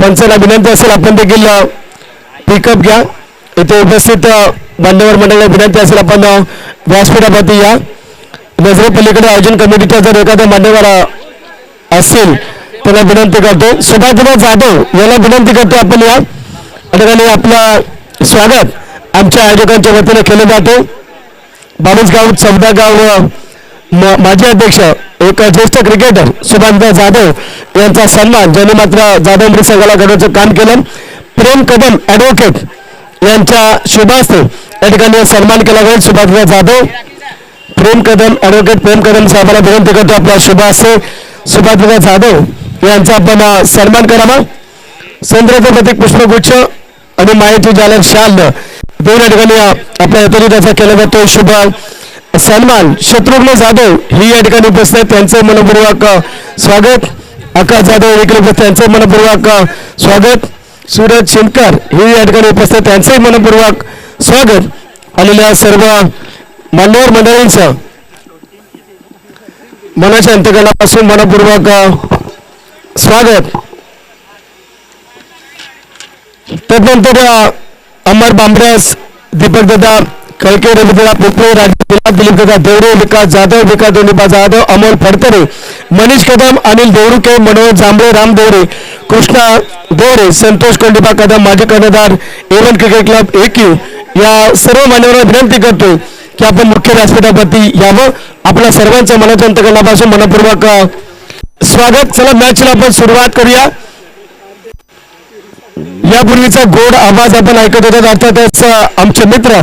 पंचांना विनंती असेल आपण देखील पिकअप घ्या. इथे उपस्थित मान्यवर मंडळाला विनंती असेल आपण व्यासपीठावरती या. नजरेपल्लीकडे आयोजन कमिटीचा जर एखादा मान्यवर असेल त्याला विनंती करतो. सुभाष जाधव याला विनंती करतो आपण या ठिकाणी आपलं स्वागत आमच्या आयोजकांच्या वतीने केलं जाते. बाबूसगाव चौदागाव माजी अध्यक्ष एक ज्येष्ठ क्रिकेटर सुभाष जाधव यांचा सन्मान ज्यांनी मात्र जाधव मृत संघाला घडवण्याचं काम केलं. प्रेम कदम ॲडव्होकेट यांच्या शुभास्ते या ठिकाणी सन्मान केला जाईल. सुभाष जाधव प्रेम कदम ॲडव्होकेट प्रेम कदम साहेबांना विनंती करतो आपल्या शुभास्ते सुभाष जाधव यांचा आपण सन्मान करावा. सौंदर्याचं प्रतीक पुष्पगुच्छ आणि माहिती जालर शाल दोन या ठिकाणी आपल्या हेतूने त्याचा केला जातो. शुभ सन्मान शत्रुघ्न जाधव ही या ठिकाणी उपस्थित त्यांचं मनपूर्वक स्वागत. आकाश जाधव इकडे उपस्थित त्यांचं मनपूर्वक स्वागत. सूरज शिंदकर ही या ठिकाणी उपस्थित त्यांचंही मनपूर्वक स्वागत. आलेल्या सर्व मान्यवर मंडळींचं मनाच्या अंतकरणापासून मनपूर्वक स्वागत. त्यानंतर अमर बांबऱ्यास दीपक दादा कळके रविदादा पोपळे राजू दिलीप दादा देवरे विकास जाधव विकास दोनिबा जाधव अमोल फडतरे मनीष कदम अनिल देवरुके मनोज जांभळे राम देवरे कृष्णा देवरे संतोष कोंडिबा कदम माजी कर्णधार एवन क्रिकेट क्लब AQ या सर्व मान्यवरांना विनंती करतो की आपण मुख्य व्यासपीठावरती यावं. आपल्या सर्वांचं मनाच्या अंतकरणापासून मनपूर्वक स्वागत. चला मॅचला आपण सुरुवात करूया. यापूर्वीचा गोड आवाज आपण ऐकत होता. अर्थातच आमचे मित्र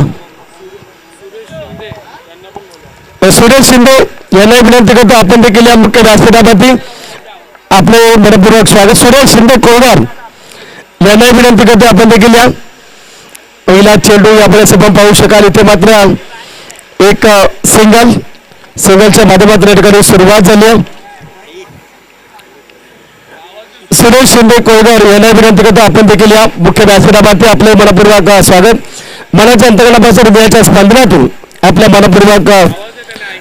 सुरेश शिंदे यांना विनंती करतो आपण देखील या मुख्य व्यासपीठावरती आपले मनपूर्वक स्वागत. सुरेश शिंदे कोळगाव यांना विनंती करतो आपण देखील या. पहिला चेंडू यावेळेस आपण पाहू शकाल. इथे मात्र एक सिंगलच्या माध्यमातून या ठिकाणी सुरुवात झाली. सुरेश शिंदे कोळगाव यांना विनंती करतो आपण देखील या मुख्य व्यासपीठावरती आपले मनपूर्वक स्वागत. मनाच्या अंतकरणापासून हृदयाच्या स्पंदनातून आपल्या मनपूर्वक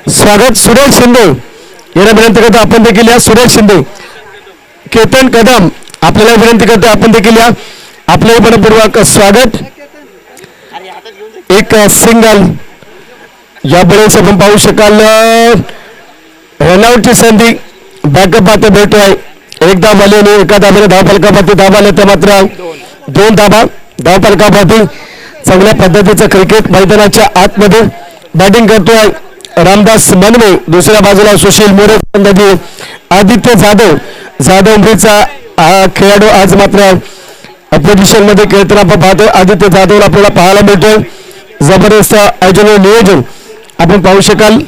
स्वागत. सुरेश शिंदे यांना विनंती करतो आपण देखील या. सुरेश शिंदे केतन कदम आपल्याला विनंती करतो आपण देखील या. आपले मनपूर्वक स्वागत. एक सिंगल यावेळेस आपण पाहू शकाल. रनआउटची संधी बॅकअप पाहता भेटतोय. एक धाव आली आणि एका धाब्याने धावफलकावरती धाव आले तर मात्र दोन धाबा धावफलकावरती. चांगल्या पद्धतीचं क्रिकेट मैदानाच्या आतमध्ये बॅटिंग करतोय रामदास मनवे. दुसऱ्या बाजूला सुशील मोरे फलंदाजी आदित्य जाधव उमरीचा खेळाडू आज मात्र अपोजिशन मध्ये खेळताना आपण पाहतोय. आदित्य जाधवला आपल्याला पाहायला मिळतोय. जबरदस्त आयोजन नियोजन आपण पाहू शकाल.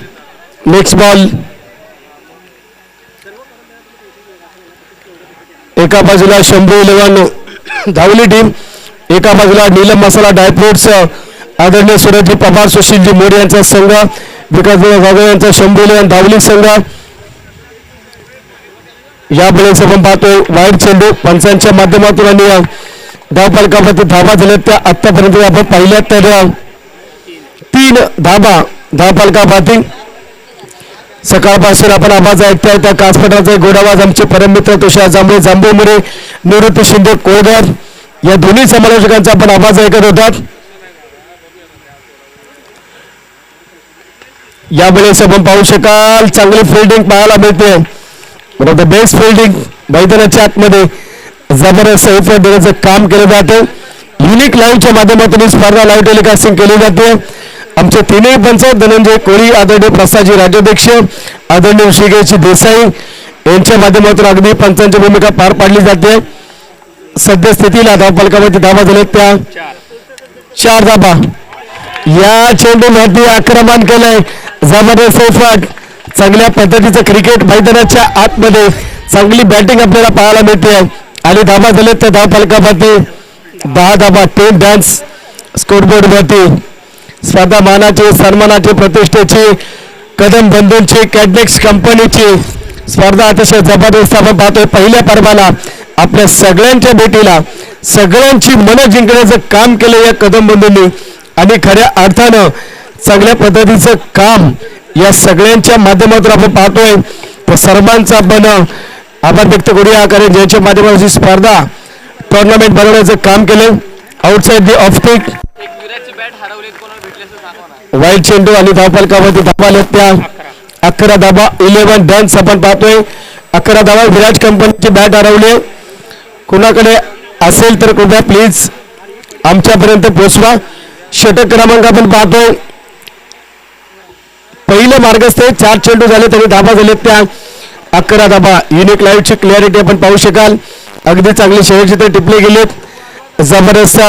नेक्स्ट बॉल एका बाजूला शंभू 11 धावली टीम, एका बाजूला नीलम मसाला ड्रायफ्रुट्स आदरणीय सुरजजी पवार सुशीलजी मोरे यांचा संघ, विकास जाधव यांचा शंभू 11 धावली संघ. यावेळेस आपण पाहतोय वाईट चेंडू पंचांच्या माध्यमातून आणि धावफलकावरती धावा झाल्या त्या आतापर्यंत आपण पाहिल्या तर 3 धावा धावफलकावरती. सकाळपासून आपण आवाज ऐकताय त्या कासपटाचा गोडावाज आमचे परममित्र तुषार जांभळे जांभूळमुरे निवृत्ती शिंदे कोळगाव या दोन्ही समालोचकांचा आपण आवाज ऐकत होतात. यावेळेस आपण पाहू शकाल चांगली फिल्डिंग पाहायला मिळते. बरोबर बेस्ट फिल्डिंग मैदानाच्या आतमध्ये जबरदस्त एफर्ट देण्याचं काम केलं जातं. युनिक लाईव्हच्या माध्यमातून ही स्पर्धा लाईव्ह टेलिकास्टिंग केली जाते. आमचे तीनही पंच धनंजय कोळी आदरणीय प्रसादजी राज्याध्यक्ष आदरणीय ऋषिकेश देसाई यांच्या माध्यमातून अगदी पंचांची भूमिका पार पाडली जाते. सद्यस्थितीला धावफलकावरती धावा झाल्या त्या 4 धावा. या चेंडू मध्ये आक्रमण केलंय जबरदस्त एफर्ट. चांगल्या पद्धतीचं क्रिकेट मैदानाच्या आतमध्ये चांगली बॅटिंग आपल्याला पाहायला मिळते आणि धावा झाल्या त्या धावफलकावरती 10 धावा. 10 रन्स स्कोरबोर्ड वरती. स्पर्धा मानाची सन्मानाची प्रतिष्ठेची कदम बंधूंची कॅडनेक्स कंपनीची स्पर्धा अतिशय जबरदस्त आपण पाहतोय. पहिल्या पर्वाला आपल्या सगळ्यांच्या भेटीला सगळ्यांची मनं जिंकण्याचं काम केलं या कदम बंधूंनी आणि खऱ्या अर्थानं चांगल्या पद्धतीचं काम या सगळ्यांच्या माध्यमातून आपण पाहतोय. तर सर्वांचा आपण आभार व्यक्त करूया कारण ज्यांच्या माध्यमातून स्पर्धा टुर्नामेंट बनवण्याचं काम केलं. आउटसाइड दी ऑफ स्टिक वाईट चेंडू आणि धावफलकावरती धाबा आल्या त्या 11 धाबा 11 रन्स आपण पाहतोय. 11 धाबा विराज कंपनीची बॅट हरवली. कुणाकडे असेल तर कृपया प्लीज आमच्यापर्यंत पोहोचवा. षटक क्रमांक आपण पाहतोय. पहिलं मार्गस्थ 4 चेंडू झाले तरी धाबा झाले त्या 11 धाबा. युनिक लाईव्हची क्लॅरिटी आपण पाहू शकाल. अगदी चांगली शेवटची टिपले गेलेत. जबरदस्त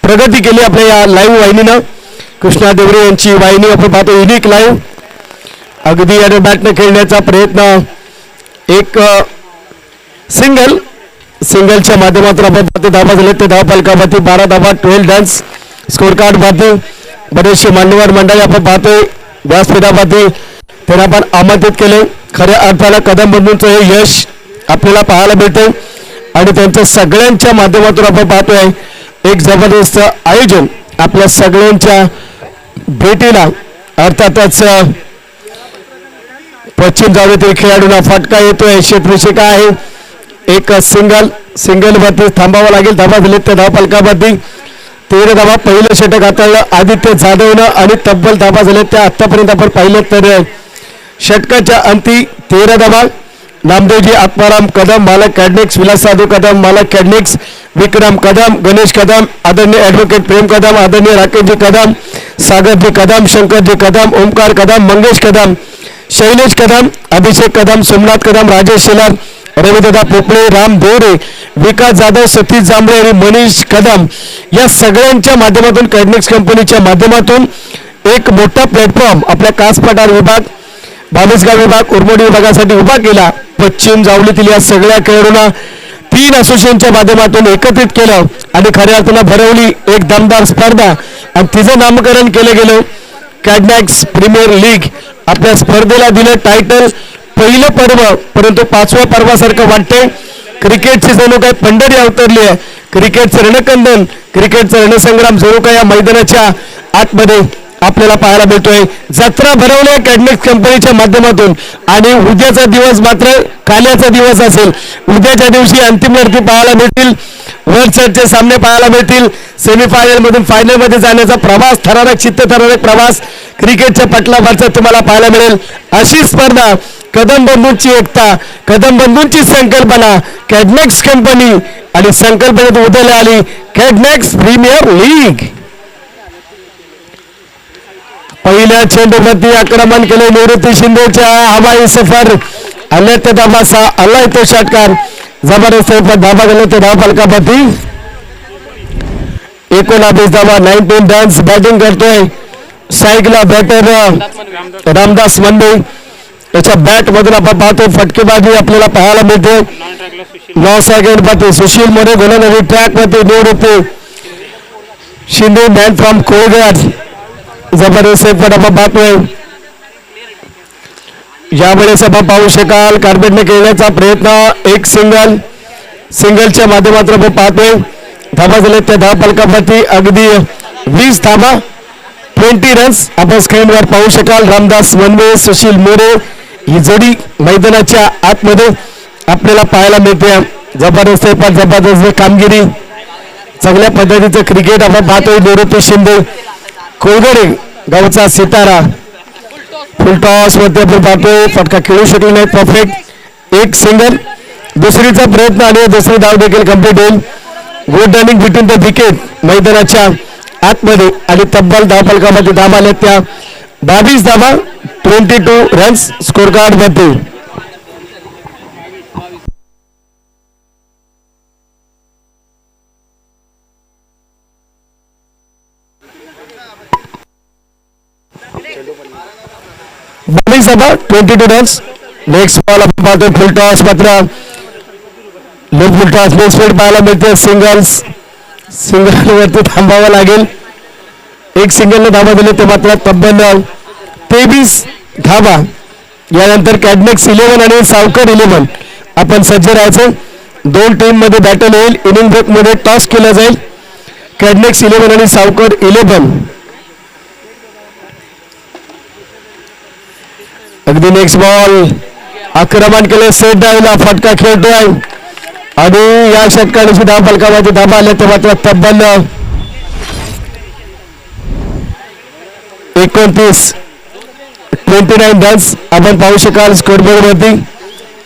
प्रगती केली आपल्या या लाईव्ह वाहिनीनं. कृष्णा देवरे यांची वाहिनी आपण पाहतो युनिक लाईव्ह. अगदी या बॅटने खेळण्याचा प्रयत्न. एक सिंगलच्या माध्यमातून आपण पाहतो धाबा झाले ते धावफलकावरती 12 धाबा 12 रन्स. स्कोर कार्ड पाहतो बरेचसे मान्यवर मंडळी आपण पाहतोय व्यासपीठावरती त्यांना आपण आमंत्रित केले. खऱ्या अर्थाला कदम बंधूंचं हे यश आपल्याला पाहायला मिळते आणि त्यांच्या सगळ्यांच्या माध्यमातून आपण पाहतोय एक जबरदस्त आयोजन आपल्या सगळ्यांच्या भेटीला. अर्थातच पश्चिम जावेतील खेळाडूंना फटका येतोय. क्षेत्ररक्षक आहे. एक सिंगल वरती थांबावं लागेल. धाबा दिले त्या धावफलकावरती 13 धाबा. पहिलं षटक हाताळलं आदित्य जाधवनं आणि तब्बल धाबा झाले त्या आतापर्यंत आपण पाहिलं तर षटकाच्या अंती 13 धाबा. नामदेवजी आत्माराम कदम, मालक कॅडनिक्स, विलास साधू कदम, मालक कॅडनिक्स, विक्रम कदम, गणेश कदम, आदरणीय ॲडव्होकेट प्रेम कदम, आदरणीय राकेशजी कदम, सागरजी कदम, शंकरजी कदम, ओमकार कदम, मंगेश कदम, शैलेश कदम, अभिषेक कदम, सोमनाथ कदम, राजेश शेलार, रविदादा पोपळे, राम देवरे, विकास जाधव, सतीश जांभळे आणि मनीष कदम या सगळ्यांच्या माध्यमातून कॅडनिक्स कंपनीच्या माध्यमातून एक मोठा प्लॅटफॉर्म आपल्या कास पठार विभाग, बावीसगाव विभाग, उर्मोडी विभागासाठी उभा केला. पश्चिम जावलीतील या सगळ्या खेळाडूंना 3 असोसिएशनच्या माध्यमातून एकत्रित केलं आणि खऱ्या अर्थानं भरवली एक दमदार स्पर्धा आणि तिचं नामकरण केलं गेलं कॅडनिक्स प्रीमियर लीग. आपल्या स्पर्धेला दिलं टायटल पहिलं पर्व, परंतु 5व्या पर्वासारखं वाटते. क्रिकेटची जणू काय पंढरी अवतरली आहे. क्रिकेटचं रणकंदन, क्रिकेटचा रणसंग्राम जणू काय या मैदानाच्या आतमध्ये आपल्याला पाहायला मिळतोय. जत्रा भरवल्या कॅडनिक्स कंपनीच्या माध्यमातून आणि उद्याचा दिवस मात्र काल्याचा दिवस असेल. उद्याच्या दिवशी अंतिम लढती पाहायला मिळतील. वरचढचे सामने पाहायला मिळतील. सेमीफायनल मधून फायनल मध्ये जाण्याचा प्रवास, थरारक प्रवास क्रिकेटच्या पटलावरचा तुम्हाला पाहायला मिळेल. अशी स्पर्धा, कदम बंधूंची एकता, कदम बंधूंची संकल्पना, कॅडनिक्स कंपनी आणि संकल्पनेत उदयाला आली कॅडनिक्स प्रीमियर लीग. पहिल्या चेंडूवरती आक्रमण केले निवृत्ती शिंदेच्या हवाई सफर. आले ते धाबासा आलाय तो षटकार. जबरदस्त धाबा गेले ते धावफलकावरती 19 धाबा 19 रन्स. बॅटिंग करतोय साईकला बॅटर रामदास मनबे. याच्या बॅट मधून आपण पाहतो फटकेबाजी आपल्याला पाहायला मिळते. 9 सेकंड सुशील मोरे गोलंदाजी ट्रॅक वरती निवृत्ती शिंदे मॅन फ्रॉम कोळघाट. जबरदस्त आपण पाहतोय. यावेळेस आपण पाहू शकाल कार्पेटने खेळण्याचा प्रयत्न. एक सिंगलच्या माध्यमातून आपण पाहतोय धाबा झाले त्या धावफलकावरती अगदी 20 धाबा 20 रन्स आपण स्क्रीनवर पाहू शकाल. रामदास मनवे, सुशील मोरे ही जोडी मैदानाच्या आतमध्ये आपल्याला पाहायला मिळते. जबरदस्त कामगिरी, चांगल्या पद्धतीचं क्रिकेट आपण पाहतोय. निवृत्ती शिंदे कोळगडे गावचा सितारा फुलटॉस मध्ये आपण पाहतोय. फटका खेळू शकले नाही. परफेक्ट एक सिंगल. दुसरीचा प्रयत्न आणि दुसरी धाव देखील कंप्लीट होईल. Good running between the wicket मैदानाच्या आतमध्ये आणि तब्बल धावफलकामध्ये धाबा आल्या त्या 22 धाबा 22 रन्स स्कोर कार्ड मध्ये. धाबा 22 रन्स. नेक्स्ट बॉल आपण पाहतोय फुल टॉस मात्र फुल टॉस नेक्स्ट स्पीड पाहायला मिळते. सिंगल वरती थांबावं लागेल. एक सिंगलने धाबा दिले ते मात्र तब्बल 23 धाबा. यानंतर कॅडनिक्स 11 आणि सावकर 11 आपण सज्ज राहायचं. 2 टीम मध्ये बॅटल होईल. इनिंग ब्रेक मध्ये टॉस केला जाईल. कॅडनिक्स 11 आणि सावकर 11. अगदी नेक्स्ट बॉल आक्रमण केले. सेट डायला फटका खेळतोय आणि या षटकाने सुद्धा फलकामध्ये धाबा आल्या ते मात्र तब्बल 29 रन्स आपण पाहू शकाल स्कोरबोर्ड वरती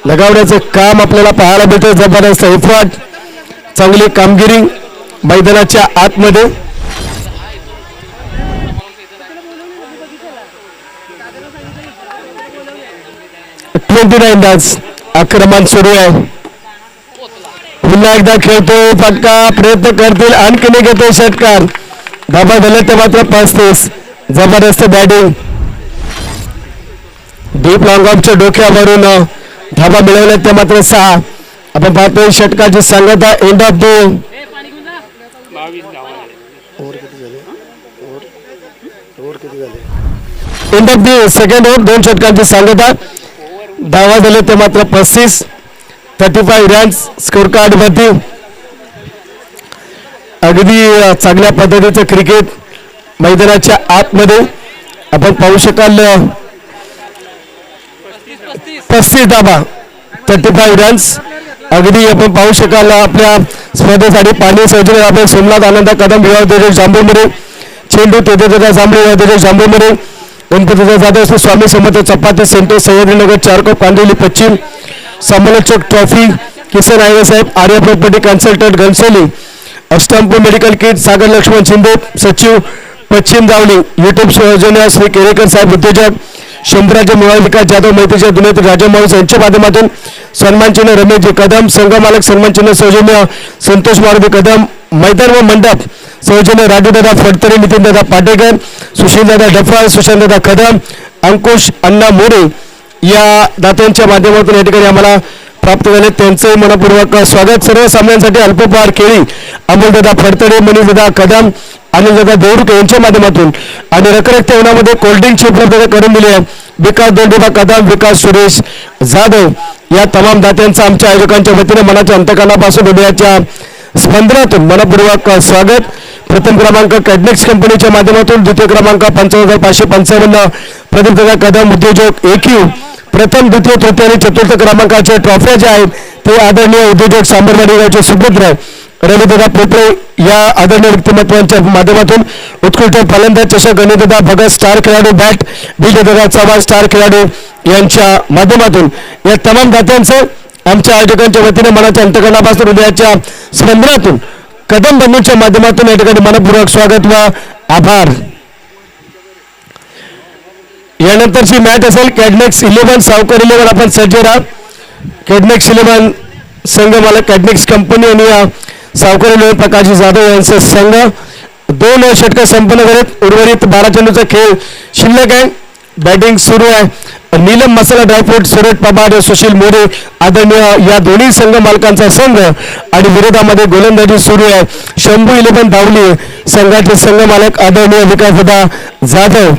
लगावण्याचं काम आपल्याला पाहायला मिळतं. जबरदस्त एफर्ट, चांगली कामगिरी मैदानाच्या आतमध्ये. रन्स आक्रमण सुरू आहे. पुन्हा एकदा खेळतोय फटका, प्रयत्न करतील आणखीन घेतोय षटकार. धाबा झाले ते मात्र 35. जबरदस्त बॅटिंग, डीप लॉंग ऑफच्या डोक्यावरून धाबा मिळवले ते मात्र 6. आपण पाहतोय षटकाची सांगता end of the second over. 2 षटकांची सांगता. धावा झाले ते मात्र 35. 35 रन्स स्कोर कार्ड वरती. अगदी चांगल्या पद्धतीचं क्रिकेट मैदानाच्या आतमध्ये आपण पाहू शकाल. 35 धाबा, 35 रन्स. अगदी आपण पाहू शकाल आपल्या स्पर्धेसाठी पाणी सज्ज आपण सोमनाथ आनंद कदम विवाह उद्योजक जांभूळमध्ये, चेंडू तेजदादा जांभळे विवाह उद्योजक जांभूळमध्ये, गणपतीदादा जाधव स्वामी समर्थ चपाती सेंटर सह्याद्रीनगर चारकोप कांदिवली पश्चिम, समालोचक ट्रॉफी किसन आयरे साहेब, Arya property consultant Ghansoli, Ashtampur medical kit Sagar Laxman Shinde सचिव पश्चिम जावली, युट्यूब योजना श्री केरेकर साहेब उद्योजक, शंभराजे मुळा विकास जाधव मैत्रीच्या दुनियेतील राजा माणूस यांच्या माध्यमातून सन्मान चिन्ह रमेशजी कदम, संघ मालक सन्मान चिन्ह सौजन्य संतोष मारुती कदम, मैदान व मंडप सौजन्य राजूदादा फडतरे, नितीनदादा पाटेकर, सुशीलदादा डफाळ, सुशांतदादा कदम, अंकुश अण्णा मोरे या दात्यांच्या माध्यमातून या ठिकाणी आम्हाला प्राप्त झाले. त्यांचंही मनपूर्वक स्वागत. सर्व सामन्यांसाठी अल्पपहार केळी अमोलदादा फडतरे, मनीषदादा कदम, अनिलदादा देवरुके यांच्या माध्यमातून आणि रखरखत्या उन्हामध्ये कोल्ड्रिंकची उपलब्धता करून दिली आहे. विकास दोंडोबा कदम, विकास सुरेश जाधव या तमाम दात्यांचं आमच्या आयोजकांच्या वतीने मनाच्या अंतकरणापासून उद्याच्या स्पंदनातून मनपूर्वक स्वागत. प्रथम क्रमांक कॅडनेक्स कंपनीच्या माध्यमातून, द्वितीय क्रमांक 55,555 प्रदीपदादा कदम उद्योजक AQ, प्रथम द्वितीय तृतीय आणि चतुर्थ क्रमांकाचे ट्रॉफ्या जे आहेत ते आदरणीय उद्योजक सांबरवाडी गावचे सुपुत्र रविदादा पोपळे या आदरणीय व्यक्तिमत्वांच्या माध्यमातून, उत्कृष्ट फलंदाज चषक गणेशदादा भगत स्टार खेळाडू बॅट विजयदादा चव्हाण स्टार खेळाडू यांच्या माध्यमातून या तमाम दात्यांचं आमच्या आयोजकांच्या वतीने मनाच्या अंतकरणापासून हृदयाच्या स्पंदनातून कदम बंधूंच्या माध्यमातून या ठिकाणी मनपूर्वक स्वागत व आभार. यानंतरची मॅच असेल कॅडनेक्स 11 सावकर 11. आपण सज्ज राहा. कॅडनेक्स 11 संघ मालक कॅडनेक्स कंपनी आणि सावकर 11 प्रकाश जाधव यांचा संघ 2 षटक संपन्न करत उर्वरित 12 चेंडूचा खेळ शिल्लक आहे. बॅटिंग सुरू आहे. नीलम मसाला ड्रायफ्रूट, सुरेश पवार, सुशील मोरे आदरणीय या दोन्ही संघ मालकांचा संघ आणि विरोधामध्ये गोलंदाजी सुरू आहे. शंभू 11 धावली संघाचे संघ मालक आदरणीय विकासदादा जाधव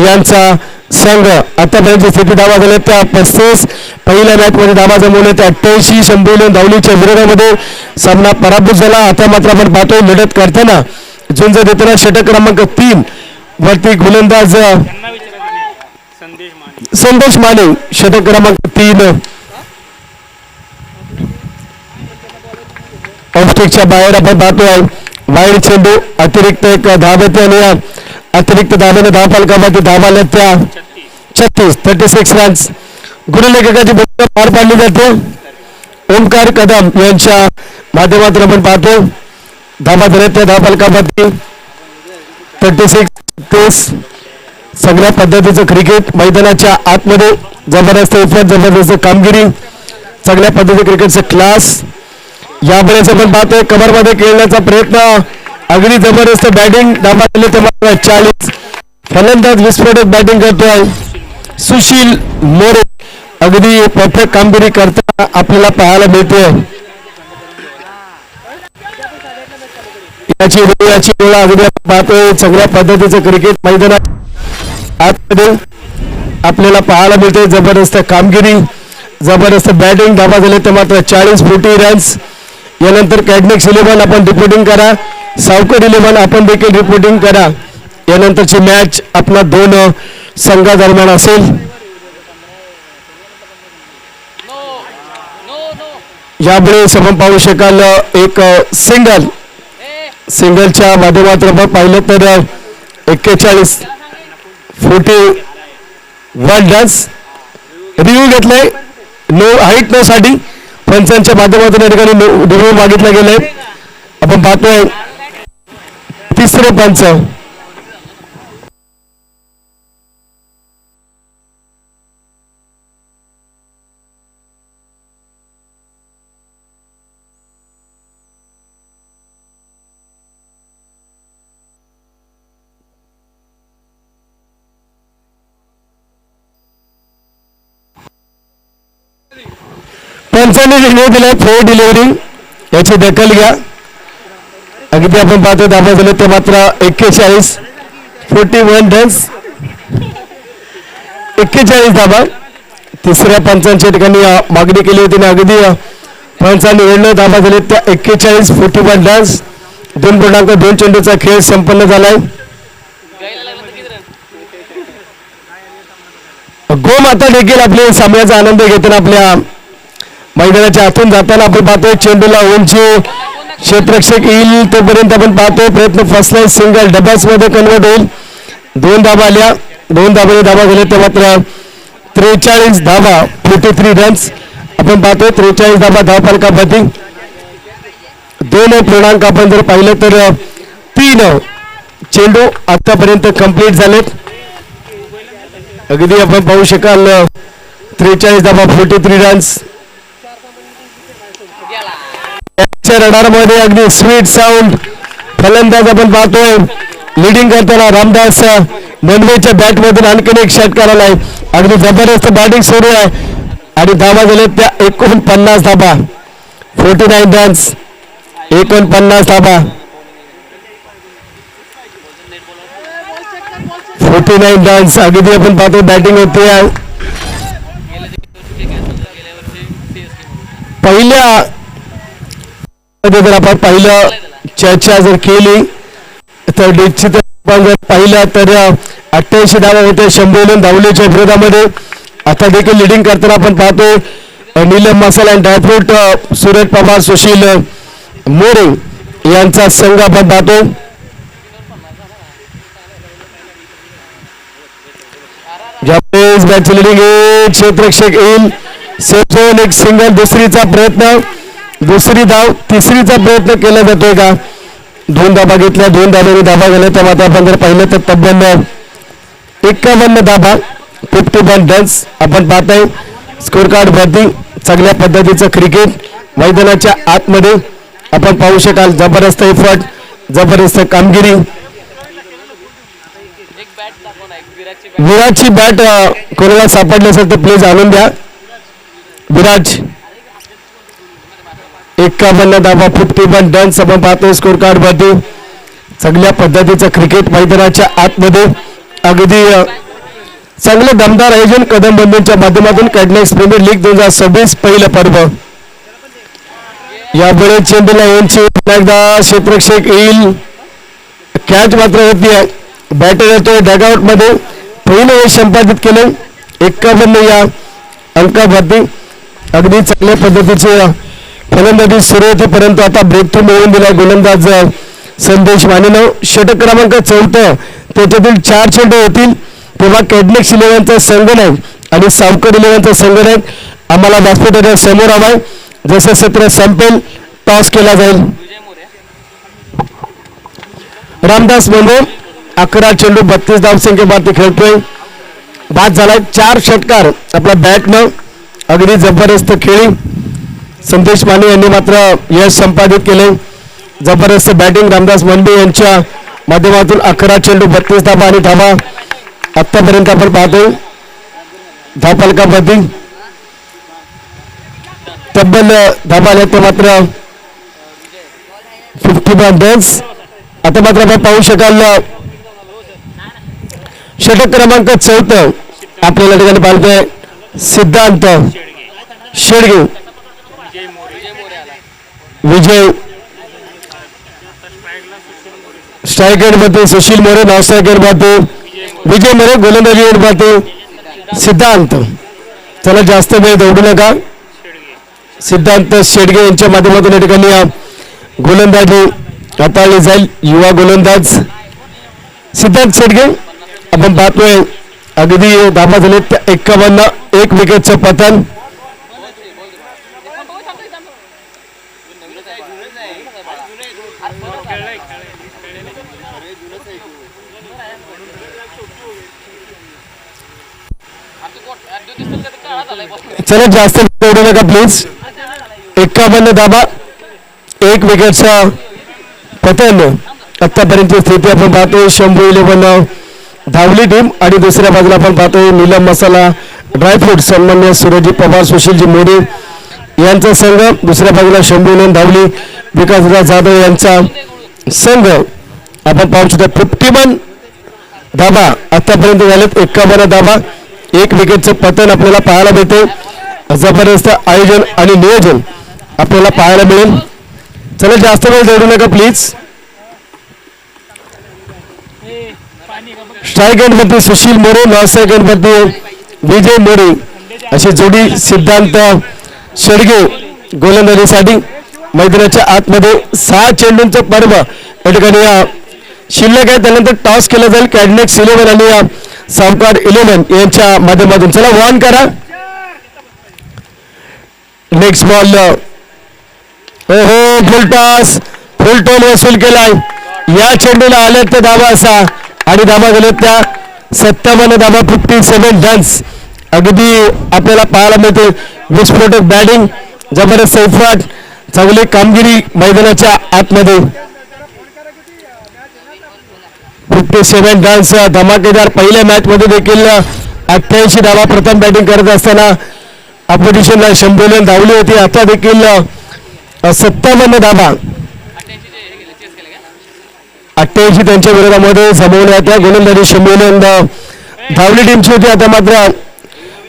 यांचा संघ. आतापर्यंत स्थिती धावा झाल्या त्या 35. पहिल्या मॅच मध्ये धावा जमवल्या त्या 88. शंभू 11 धावलीच्या विरोधामध्ये सामना पराभूत झाला. आता मात्र आपण पाहतोय लढत करताना झुंज देताना षटक क्रमांक 3 वरती गोलंदाज संदेश माने, षटक क्रमांक 3 ऑफस्टिकच्या बाहेर आपण पाहतोय. वाईड चेंडू अतिरिक्त एक धावते आणि अतिरिक्त धाव्याने धाव फलकामध्ये धावाला त्या 36 रन्स गुणलेखकाची भूमिका पार पाडली जाते. ओमकार कदम यांच्या माध्यमातून आपण पाहतो धावा झाल्या त्या धाव फलकामध्ये 36. सगळ्या पद्धतीचं क्रिकेट मैदानाच्या आतमध्ये जबरदस्त इफर्ट, जबरदस्त कामगिरी, सगळ्या पद्धती क्रिकेटचे क्लास. यावेळेस आपण पाहतोय कव्हरमध्ये खेळण्याचा प्रयत्न, अगदी जबरदस्त बॅटिंग. धावा दिले तेव्हा 40. फलंदाज विस्फोटक बॅटिंग करतोय सुशील मोरे, अगदी परफेक्ट कामगिरी करताना आपल्याला पाहायला मिळते. याची वेळ अगदी पाहतोय चांगल्या पद्धतीचं क्रिकेट मैदानात आतमध्ये आपल्याला पाहायला मिळते. जबरदस्त कामगिरी, जबरदस्त बॅटिंग. धावा झाले ते मात्र 40 रन्स. यानंतर कॅडनेक्स 11 आपण रिपोर्टिंग करा, सावकर 11 आपण देखील रिपोर्टिंग करा. यानंतरची मॅच आपला 2 संघादरम्यान असेल. यावेळेस आपण पाहू शकाल एक सिंगलच्या माध्यमातून आपण पाहिलं तर 41-41 रन्स रिव्ह्यू घेतलाय नो हाईट नो साठी पंचांच्या माध्यमातून या ठिकाणी रिव्ह्यू मागितला गेलाय. आपण पाहतोय तिसरे पंच पंचांनी निर्णय दिलाय फोर डिलिव्हरी याची दखल घ्या. अगदी आपण पाहतो धाबा झाले ते मात्र 41 रन्स 41 धाबा तिसऱ्या पंचांच्या ठिकाणी मागणी केली होती आणि अगदी पंचांनी निर्णय धाबा झाले त्या 41 रन्स 2.2 चेंडूचा खेळ संपन्न झालाय. गोमाता देखील आपल्या सामन्याचा आनंद घेताना आपल्या मैदानाच्या आतून जाताना आपण पाहतोय चेंडूला उंची क्षेत्ररक्षक येईल तोपर्यंत आपण पाहतोय प्रयत्न फसलाय सिंगल डबल्स मध्ये कन्वर्ट होईल. 2 धाबा आल्या 2 धाबाने धाबा गेले ते मात्र 43 धाबा 43 रन्स आपण पाहतोय 43 धाबा धावफलकापती 2 आपण जर पाहिलं तर 3 चेंडू आतापर्यंत कंप्लीट झालेत. अगदी आपण पाहू शकाल 43 धाबा 43 रन्स रडार मध्ये अगदी स्वीट साऊंड फलंदाज आपण पाहतोय लिडिंग करताना रामदास मनवेच्या बॅट मधून आणखीन एक षटकार आलाय. अगदी जबरदस्त बॅटिंग सुरू आहे आणि धाबा झाले त्या 49 धाबा 49 रन्स 49 धाबा 49 रन्स अगदी आपण पाहतो बॅटिंग होते. पहिल्या जर आपण पाहिलं चर्चा जर केली तर निश्चित जर पाहिलं तर 88 धावा होते शंभूलन धावलेच्या विरोधामध्ये. आता देखील लिडिंग करताना आपण पाहतो नीलम मसाला आणि ड्रायफ्रूट सूरज पवार सुशील मोरे यांचा संघ आपण पाहतो. ज्यावेळेस बॅटची लिडिंग येईल क्षेत्ररक्षक येईल सेफोन एक सिंगल दुसरीचा प्रयत्न दुसरी धाव तिसरीचा प्रयत्न केला जातोय का 2 धाबा घेतल्या 2 धाब्याने धाबा गेल्या तर मात्र आपण जर पाहिलं तर तब्बल 51 धाबा 51 रन्स आपण पाहताय. स्कोर कार्ड वरती चांगल्या पद्धतीचं क्रिकेट मैदानाच्या आतमध्ये आपण पाहू शकाल जबरदस्त एफर्ट जबरदस्त कामगिरी. विराटची बॅट कोणाला सापडली असेल तर प्लीज आणून द्या. विराट 51 धाबा 51 रन्स आपण पाहतोय स्कोर कार्ड वरती चांगल्या पद्धतीचं क्रिकेट मैदानाच्या आतमध्ये अगदी चांगलं दमदार आयोजन कदम बंधूंच्या माध्यमातून कॅडलेक्स प्रीमियर लीग 2026 पहिलं पर्व. यावेळी चेंडूला यांची एकदा क्षेत्ररक्षक येईल कॅच मात्र होती बॅटर येतोय डगआउट मध्ये पहिलं हे संपादित केलं 51 या अंकावरती अगदी चांगल्या पद्धतीचे फलंदाजी सुरू होती परंतु आता ब्रेक थ्रू मिळवून दिला गोलंदाज संदेश मानेनं. षटक क्रमांक 4 त्याच्यातील 4 चेंडू होतील तेव्हा कॅडलेक्स इलेव्हनचा संघ नाही आणि सावकर इलेव्हनचा संघ नाही. आम्हाला व्यासपीठाच्या समोर हवाय जसं सत्र संपेल टॉस केला जाईल. रामदास मनवे 11 चेंडू 32 धावसंख्येवरती खेळतोय. बाद झालाय 4 षटकार आपल्या बॅटनं अगदी जबरदस्त खेळी. संदेश माने यांनी मात्र यश संपादित केले. जबरदस्त बॅटिंग रामदास मनवे यांच्या माध्यमातून 11 चेंडू 32 धाबा आणि धाबा आतापर्यंत आपण पाहतोय धावफलकामध्ये तब्बल धाबा आल्या ते मात्र 51 रन्स. आता मात्र आपण पाहू शकाल षटक क्रमांक 4 आपल्याला ठिकाणी पाहतोय सिद्धांत शेडगे विजय स्ट्रायकर मध्ये सुशील मोरे नॉन स्ट्रायकर मध्ये विजय मोरे गोलंदाजी मध्ये सिद्धांत. चला जास्त वेळ दौडू नका सिद्धांत शेडगे यांच्या माध्यमातून या ठिकाणी गोलंदाजी हाताळली जाईल. युवा गोलंदाज सिद्धांत शेडगे आपण पाहतोय अगदी धाबा झाले 51, 1 विकेटचं पतन. चला जास्त उडू नका प्लीज. 51 धाबा, 1 विकेटचा पतन. आतापर्यंतची स्थिती आपण पाहतोय. शंभू 11 धावली टीम आणि दुसऱ्या बाजूला आपण पाहतोय नीलम मसाला ड्रायफ्रूट सन्मान्य सुरजी पवार, सुशीलजी मोरे यांचा संघ. दुसऱ्या बाजूला शंभू 11 धावली विकासराज जाधव यांचा संघ. आपण पाहू शकतो 51 धाबा आतापर्यंत झालेत. 51 धाबा, 1 विकेटचं पतन आपल्याला पाहायला मिळते. जबरदस्त आयोजन आणि नियोजन आपल्याला पाहायला मिळेल. चला जास्त वेळ जोडू नका प्लीज. स्ट्राईक एंडवरती सुशील मोरे, नॉन स्ट्राईक एंडवरती विजय मोरे अशी जोडी. सिद्धांत शेडगे गोलंदाजीसाठी. मैदानाच्या आतमध्ये 6 चेंडूंचं पर्व या ठिकाणी शिल्लक आहे. त्यानंतर टॉस केला जाईल कॅडनेक्स 11 आणि सावकार 11 यांच्या माध्यमातून. चला वॉन करा. Next ball. ओहो फुल टॉस, फुल टोल वसूल केलाय. या चेंडूला आले तर धावा असा आणि धावा गेले त्या 57 धावा, 57 रन्स अगदी आपल्याला पाहायला मिळते. विस्फोटक बॅटिंग, जबरदस्त सैफाट, चांगली कामगिरी मैदानाच्या आतमध्ये. 57 रन्स धमाकेदार. पहिल्या मॅच मध्ये देखील 88 धावा प्रथम बॅटिंग करत असताना ऑपोजिशनला 100 धावली होती. आता देखील 57 धावा, 88 त्यांच्या विरोधामध्ये जमवल्या होत्या. गोलंदाजी 100 धावली टीमची होती. आता मात्र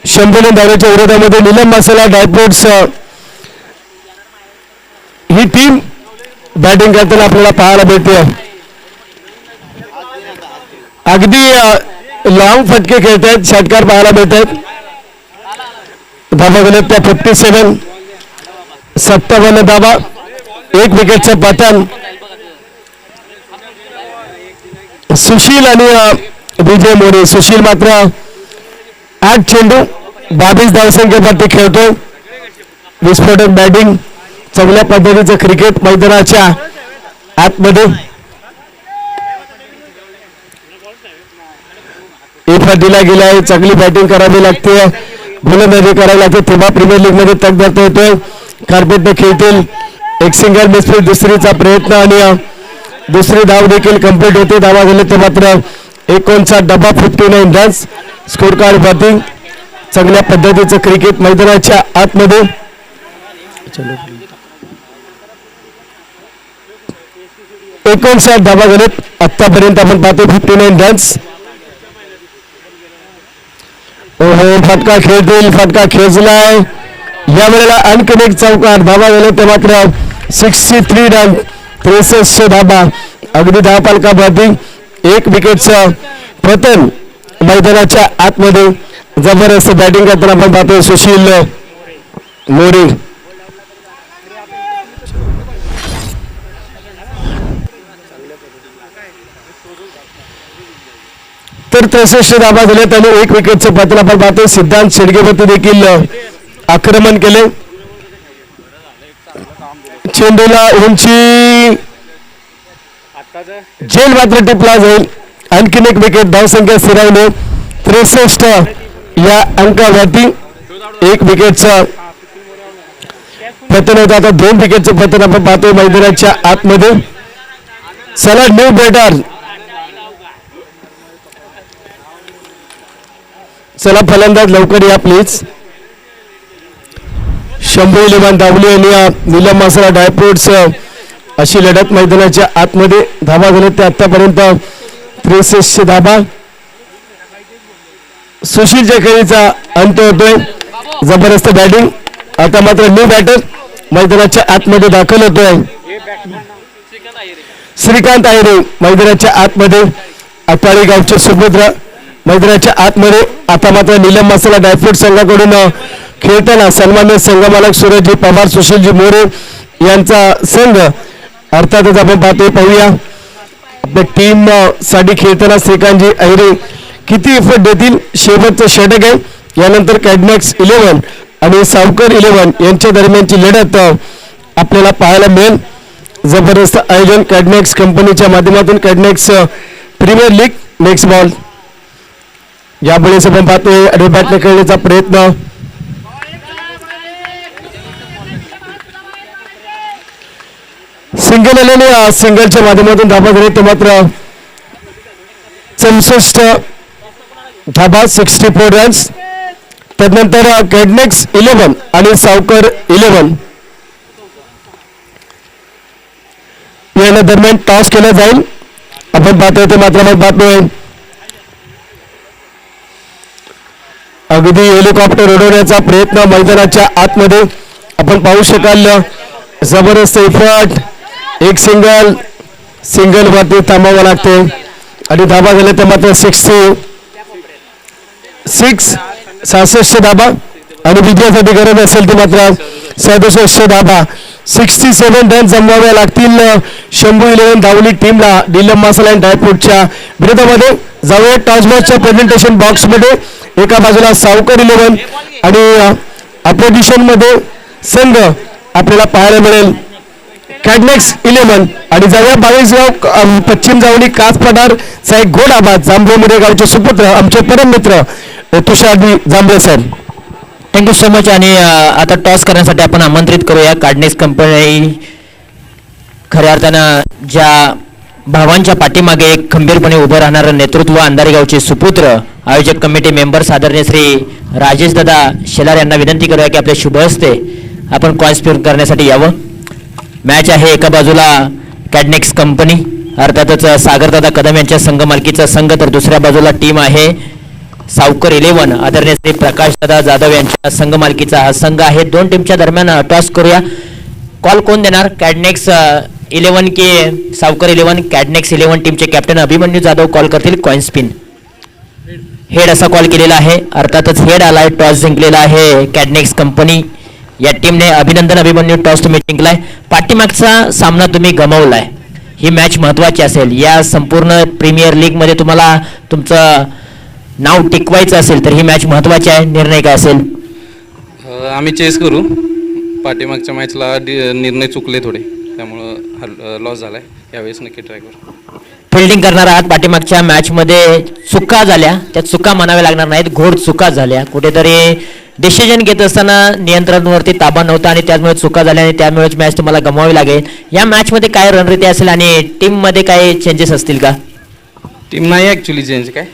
100 धावण्याच्या विरोधामध्ये नीलम मसाला ड्रायफ्रुट्स ही टीम बॅटिंग करताना आपल्याला पाहायला मिळते. अगदी लॉंग फटके खेळत आहेत, षटकार पाहायला मिळत आहेत. धाबा गेले त्या 57, 57 धाबा, 1 विकेटचं पतन. सुशील आणि विजय मोरे. सुशील मात्र 8 चेंडू 22 धावसंख्येवरती खेळतो. विस्फोटक बॅटिंग, चांगल्या पद्धतीचं क्रिकेट मैदानाच्या आतमध्ये. दिला गेला आहे. चांगली बॅटिंग करावी लागते, गोलंदाजी करावी लागते. तेव्हा प्रीमियर लीग मध्ये तग धरता येतोय. कार्पेटने खेळतील. एक सिंगल मिसफिट, दुसरीचा प्रयत्न आणि दुसरी धाव देखील कंप्लीट होते. धावा गेले ते मात्र 59 डबा, 59 रन्स. स्कोर कार्ड बॅटिंग, चांगल्या पद्धतीचं क्रिकेट मैदानाच्या आतमध्ये. 59 धावा गेलेत आतापर्यंत. आपण पाहतो 59 रन्स. ओहो फटका खेळतील, फटका खेचलाय. या वेळेला आणखीन एक चौकार. धावा गेले ते मात्र 63 रन, 63 धाबा. अगदी धावपालका बॅटिंग, 1 विकेटचं पतन मैदानाच्या आतमध्ये. जबरदस्त बॅटिंग करताना आपण पाहतोय सुशील मोरे. तर 63 धाबा दिले त्याने, 1 विकेटचं पतन आपण पाहतोय. सिद्धांत शेडगेवरती देखील आक्रमण केले. चेंडूला उंची, झेल मात्र टिपला जाईल. आणखीन 1 विकेट. धावसंख्या स्थिरावली 63 या अंकावरती. 1 विकेटचं पतन होतं. आता 2 विकेटचं पतन आपण पाहतोय मैदानाच्या आतमध्ये. चला न्यू बॅटर. चला फलंदाज लवकर या प्लीज. शंभू 11 धावली आणि नीलम मसाला ड्रायफ्रुट्स अशी लढत मैदानाच्या आतमध्ये. धावा झाले ते आतापर्यंत 63 धाबा. सुशीलच्या खेळीचा अंत होतोय. जबरदस्त बॅटिंग. आता मात्र न्यू बॅटर मैदानाच्या आतमध्ये दाखल होतोय. श्रीकांत आयरे मैदानाच्या आतमध्ये. अपाळी गावचे सुपुत्र मैदानाच्या आतमध्ये. आता मात्र नीलम मसाला ड्रायफ्रुट संघाकडून खेळताना सन्मान्य संघमालक सूरजजी पवार, सुशीलजी मोरे यांचा संघ अर्थातच आपण पाहूया आपल्या टीम साठी खेळताना श्रीकांतजी अहिरे किती एफर्ट देतील. शेवटचं षटक आहे. यानंतर कॅडमॅक्स 11 आणि सावकर 11 यांच्या दरम्यानची लढत आपल्याला पाहायला मिळेल. जबरदस्त आयोजन कॅडमॅक्स कंपनीच्या माध्यमातून. कॅडमॅक्स प्रीमियर लीग नेक्स्ट बॉल यावेळेस आपण पाहतोय अडोबॅटने खेळण्याचा प्रयत्न. सिंगल आलेले सिंगलच्या माध्यमातून धाबा झाले ते मात्र 64 धाबा 64 रन्स. त्यानंतर कॅडमॅक्स 11 आणि सावकर 11 या दरम्यान टॉस केला जाईल. आपण पाहतोय ते मात्र पाहतोय अगदी हेलिकॉप्टर उडवण्याचा प्रयत्न मैदानाच्या आतमध्ये आपण पाहू शकाल. जबरदस्त एफर्ट. एक सिंगल वरती थांबावं लागते आणि धाबा झाले ते मात्र 66 धाबा आणि विजयासाठी गरज असेल ते मात्र 67 धाबा. 67 रन जमवाव्या लागतील शंभू 11 धावली टीमला नीलम मसाला आणि ड्रायफ्रूटच्या विरोधामध्ये. जाऊया टॉस मॅचच्या प्रेझेंटेशन बॉक्समध्ये. एका बाजूला सावकर 11 आणि अपोजिशन मध्ये संघ आपल्याला पाहायला मिळेल कॅडमॅक्स 11 आणि जाऊया 22गाव पश्चिम जावणी कास पठारचा एक गोड आवाज जांभळे गावचे सुपुत्र आमचे परम मित्र तुषारजी जांभळे साहेब. Thank you so much. आणि आता टॉस करण्यासाठी आपण आमंत्रित करूया कॅडमॅक्स कंपनी. खऱ्या अर्थानं ज्या भावांच्या पाठीमागे एक खंबीरपणे उभं राहणारं नेतृत्व अंधारी गावचे सुपुत्र आयोजक कमिटी मेंबर्स आदरणीय श्री राजेश दादा शेलार यांना विनंती करूया की आपल्या शुभ हस्ते आपण कॉइन स्पिन करण्यासाठी यावं. मॅच आहे एका बाजूला कॅडमॅक्स कंपनी अर्थातच सागरदादा कदम यांच्या संघ मालकीचा संघ, तर दुसऱ्या बाजूला टीम आहे सावकर 11 आदरणीय श्री प्रकाशदादा जाधव यांच्या संघ मालकीचा हा संघ आहे. दोन टीमच्या दरम्यान टॉस करूया. कॉल कोण देणार? कॅडमॅक्स 11 की सावकर 11? कॅडमॅक्स 11 टीमचे कॅप्टन अभिमन्यू जाधव कॉल करतील कॉइन स्पिन. हेड असा कॉल केलेला आहे. अर्थातच हेड आलाय. टॉस जिंकलेला आहे कॅडमॅक्स कंपनी या टीमने. अभिनंदन अभिमन्यू, टॉस तुम्ही जिंकलाय. पाठीमागचा सामना तुम्ही गमावलाय. ही मॅच महत्वाची असेल. या संपूर्ण प्रीमियर लीग मध्ये तुम्हाला तुमचं नाव टिकवायचं असेल तर ही मॅच महत्वाची आहे. निर्णय काय असेल? आम्ही चेस करू. पाठीमागच्या मॅचला निर्णय चुकले थोडे, त्यामुळं लॉस झालाय. यावेळेस नक्की ट्राय करू. फिल्डिंग करणार आहात. पाठीमागच्या मॅचमध्ये चुका झाल्या, त्या चुका म्हणाव्या लागणार नाहीत, घोड चुका झाल्या. कुठेतरी डिसिजन घेत असताना नियंत्रणावरती ताबा नव्हता आणि त्यामुळे चुका झाल्या आणि त्यामुळेच मॅच तुम्हाला गमवावी लागेल. या मॅचमध्ये काय रणनीती असेल आणि टीममध्ये काय चेंजेस असतील का? टीम नाही ॲक्च्युली चेंज काय,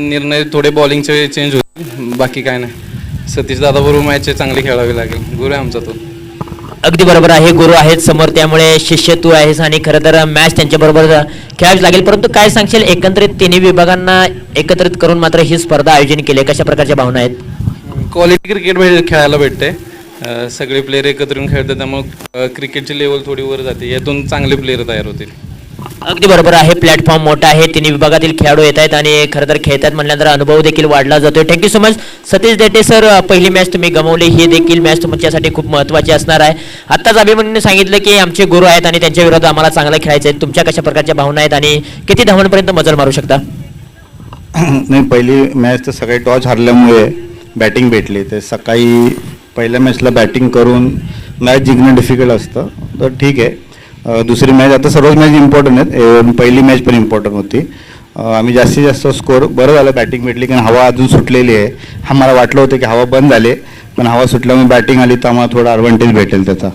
निर्णय थोडे बॉलिंगचे चेंज होते, बाकी काय नाही. सतीश दादाबरोबर मॅच चांगली खेळावी लागेल. गुरु आहे आमचा तो. अगदी बरोबर आहे. गुरु आहेत समोर, त्यामुळे शिष्य तू आहेस आणि खरं तर मॅच त्यांच्याबरोबर खेळावी लागेल. परंतु काय सांगशील, एकत्रित तिन्ही विभागांना एकत्रित करून मात्र ही स्पर्धा आयोजन केली, कशा प्रकारच्या भावना आहेत? क्वालिटी क्रिकेट खेळायला भेटते. सगळे प्लेयर एकत्र येऊन खेळतात, त्यामुळे क्रिकेटची लेवल थोडी वर जाते. यातून चांगले प्लेयर तयार होतील. अगदी बरोबर आहे. प्लॅटफॉर्म मोठा आहे. तिन्ही विभागातील खेळाडू येत आहेत आणि खरं तर खेळतात म्हटल्यानंतर अनुभव देखील वाढला जातोय. Thank you so much Satish देटे sir. पहिली मॅच तुम्ही गमावली, ही देखील मॅच तुमच्यासाठी खूप महत्त्वाची असणार आहे. आत्ताच अभिमन्यूने सांगितलं की आमचे गुरु आहेत आणि त्यांच्या विरोधात आम्हाला चांगलं खेळायचं आहे. तुमच्या कशा प्रकारच्या भावना आहेत आणि किती धावांपर्यंत मजल मारू शकता? नाही, पहिली मॅच तर सकाळी टॉस हारल्यामुळे बॅटिंग भेटली. ते सकाळी पहिल्या मॅचला बॅटिंग करून मॅच जिंकणं डिफिकल्ट असतं, तर ठीक आहे. दुसरी मॅच, आता सर्वच मॅच इम्पॉर्टंट आहेत, पहिली मॅच पण इम्पॉर्टंट होती. आम्ही जास्तीत जास्त स्कोर, बरं झालं बॅटिंग भेटली, कारण हवा अजून सुटलेली आहे. आम्हाला वाटलं होतं की हवा बंद झाली, पण हवा सुटल्यामुळे बॅटिंग आली, तर आम्हाला थोडा ॲडव्हान्टेज भेटेल त्याचा.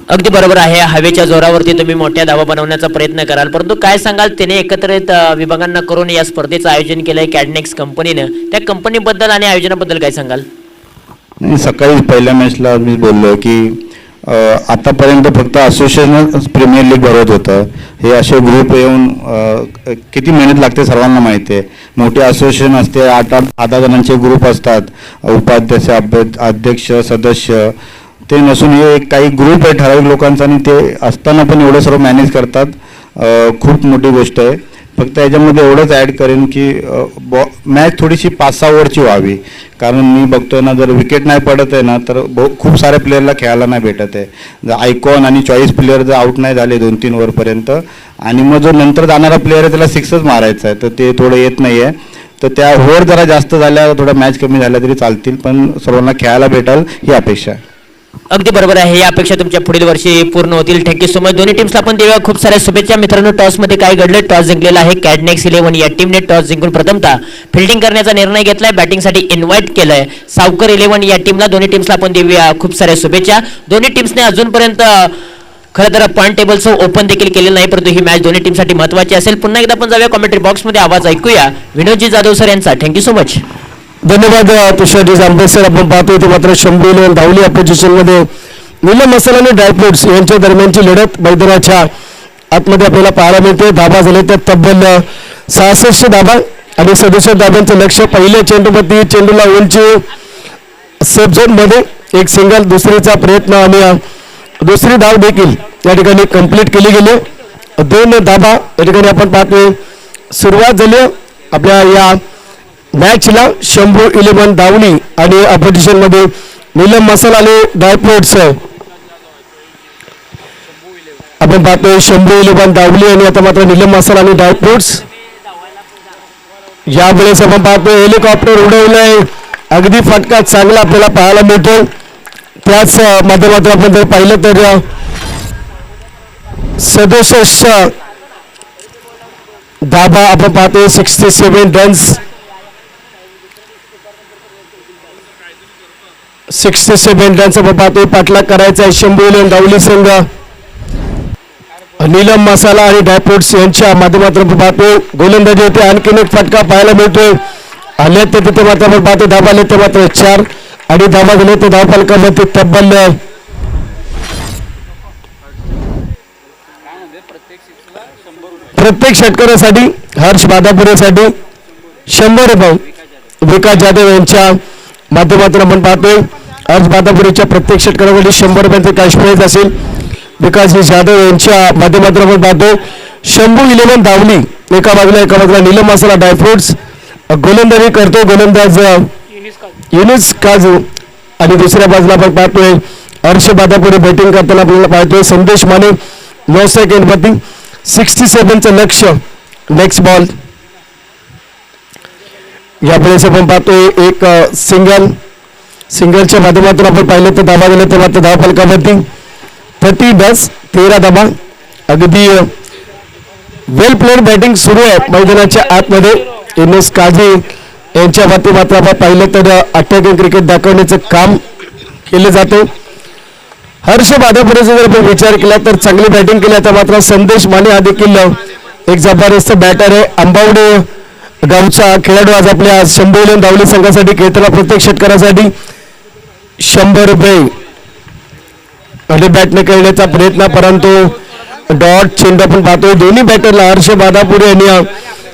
अगदी बरोबर आहे. हवेच्या जोरावरती तुम्ही मोठ्या धावा बनवण्याचा प्रयत्न कराल, परंतु काय सांगाल, तिने एकत्रित विभागांना करून या स्पर्धेचं आयोजन केलंय कॅडमॅक्स कंपनीनं, त्या कंपनीबद्दल आणि आयोजनाबद्दल काय सांगाल? नाही, सकाळी पहिल्या मॅचला मी बोललो की आतापर्यंत फक्त असोसिएशन प्रीमियर लीग भरवत होतं. हे असे ग्रुप येऊन किती मेहनत लागते सर्वांना माहिती आहे. मोठे असोसिएशन असते, 8-10 जणांचे ग्रुप असतात, उपाध्यक्ष, अध्यक्ष, सदस्य, ते नसून हे काही ग्रुप आहे ठराविक लोकांचा आणि ते असताना पण एवढं सर्व मॅनेज करतात. खूप मोठी गोष्ट आहे. फक्त याच्यामध्ये एवढंच ॲड करेन की मॅच थोडीशी 5-6 ओव्हरची व्हावी, कारण मी बघतोय ना, जर विकेट नाही पडत आहे ना तर खूप साऱ्या प्लेअरला खेळायला नाही भेटत आहे. जर आयकॉन आणि चॉईस प्लेअर जर आऊट नाही झाले 2-3 ओव्हरपर्यंत, आणि मग जो नंतर जाणारा प्लेअर आहे त्याला सिक्सच मारायचा आहे, तर ते थोडं येत नाही आहे. तर त्या ओव्हर जरा जास्त झाल्या, थोडा मॅच कमी झाल्या तरी चालतील, पण सर्वांना खेळायला भेटेल ही अपेक्षा आहे. अगदी बरोबर आहे. या अपेक्षा तुमच्या पुढील वर्षी पूर्ण होतील. Thank you so much. दोन्ही टीम्सला आपण देऊया खूप साऱ्या शुभेच्छा. मित्रांनो, टॉसमध्ये काय घडलं? टॉस जिंकलेला आहे कॅडनेक्स 11 या टीमने. टॉस जिंकून प्रथमतः फिल्डिंग करण्याचा निर्णय घेतलाय, बॅटिंगसाठी इन्व्हाइट केलंय सावकर 11 या टीमला. दोन्ही टीम्सला आपण देऊया खूप साऱ्या शुभेच्छा. दोन्ही टीम्सने अजूनपर्यंत खरं तर पॉईंट टेबलचं ओपन देखील केलेलं नाही, परंतु ही मॅच दोन्ही टीमसाठी महत्त्वाची असेल. पुन्हा एकदा आपण जाऊया कॉमेंट्री बॉक्समध्ये, आवाज ऐकूया विनोदजी जाधव सर यांचा. Thank you so much. धन्यवाद तुषारजी जांभे सर. आपण पाहतो इथे मात्र शंभू इलेव्हन धावली अपोजिशनमध्ये नीलम मसाला आणि ड्रायफ्रुट्स यांच्या दरम्यानची लढत मैदानाच्या आतमध्ये आपल्याला पाहायला मिळते. धाबा झाले तर तब्बल 66 धाबा आणि 67 धाब्यांचं लक्ष. पहिल्या चेंडूमध्ये चेंडूला उंची सेफ झोन मध्ये एक सिंगल, दुसरीचा प्रयत्न आणि दुसरी धाव देखील या ठिकाणी कंप्लीट केली गेली. 2 धाबा या ठिकाणी आपण पाहतोय. सुरुवात झाली आपल्या या मॅचला. शंभू 11 धावली आणि अपोजिशन मध्ये नीलम मसाला आणि ड्रायफ्रुट्स. आपण पाहतोय शंभू 11 धावली आणि आता मात्र नीलम मसाला आणि ड्रायफ्रुट्स. यावेळेस आपण पाहतोय हेलिकॉप्टर उडवलंय, अगदी फटका चांगला आपल्याला पाहायला मिळतो. त्याच माध्यमातून आपण जर पाहिलं तर 67 धाबा आपण पाहतोय, 67 रन्स, 67 रन्स आपण पाहतोय. पाठलाग करायचा आहे शंभू 11 धावली संघ. नीलम मसाला आणि ड्रायफ्रुट्स यांच्या माध्यमातून आपण पाहतोय गोलंदाजी होते. आणखीन एक फटका पाहायला मिळतोय. आले ते तिथे मात्र आपण पाहतो धाबा आले ते मात्र 4 आणि धाबा गेले ते धाव फलकामध्ये तब्बल प्रत्येक षटकारासाठी हर्ष बादापुरेसाठी 100 रुपये विकास जाधव यांच्या माध्यमातून आपण पाहतोय. हर्ष बादापुरेच्या प्रत्येक षटकारासाठी 100 रुपयांचे कॅश प्राइज असेल. विकास जाधव यांच्या माध्यमातून आपण पाहतोय. शंभू 11 धावली एका बाजूला नीलम मसाला ड्रायफ्रुट्स गोलंदाजी करतो गोलंदाज युनिस काजू आणि दुसऱ्या बाजूला आपण पाहतोय हर्ष बादापुरे बॅटिंग करताना आपल्याला पाहतोय. संदेश माने 9 सेकंड वरती 67चं लक्ष. नेक्स्ट बॉल यावेळेस आपण पाहतोय एक सिंगलच्या माध्यमातून आपण पाहिलं तर धाबा गेले तर मात्र धाव फलकावरती 30 13 धाबा. अगदी वेल प्लेड बॅटिंग सुरू आहे मैदानाच्या आतमध्ये. युनुस काझी यांच्या बाबतीत मात्र आपण पाहिलं तर अटॅकिंग क्रिकेट दाखवण्याचं काम केलं जातं. हर्ष बादापुरेचा जर आपण विचार केला तर चांगली बॅटिंग केली, तर मात्र संदेश माने हा देखील एक जबरदस्त बॅटर आहे. आंबावडे गावचा खेळाडू आज आपल्या शंभू 11 धावली संघासाठी खेळताना प्रत्येक षटकारासाठी 100 रुपये आणि बॅटने खेळण्याचा प्रयत्न, परंतु डॉट चेंडू आपण पाहतोय. दोन्ही बॅटरला हर्ष बादापुरे आणि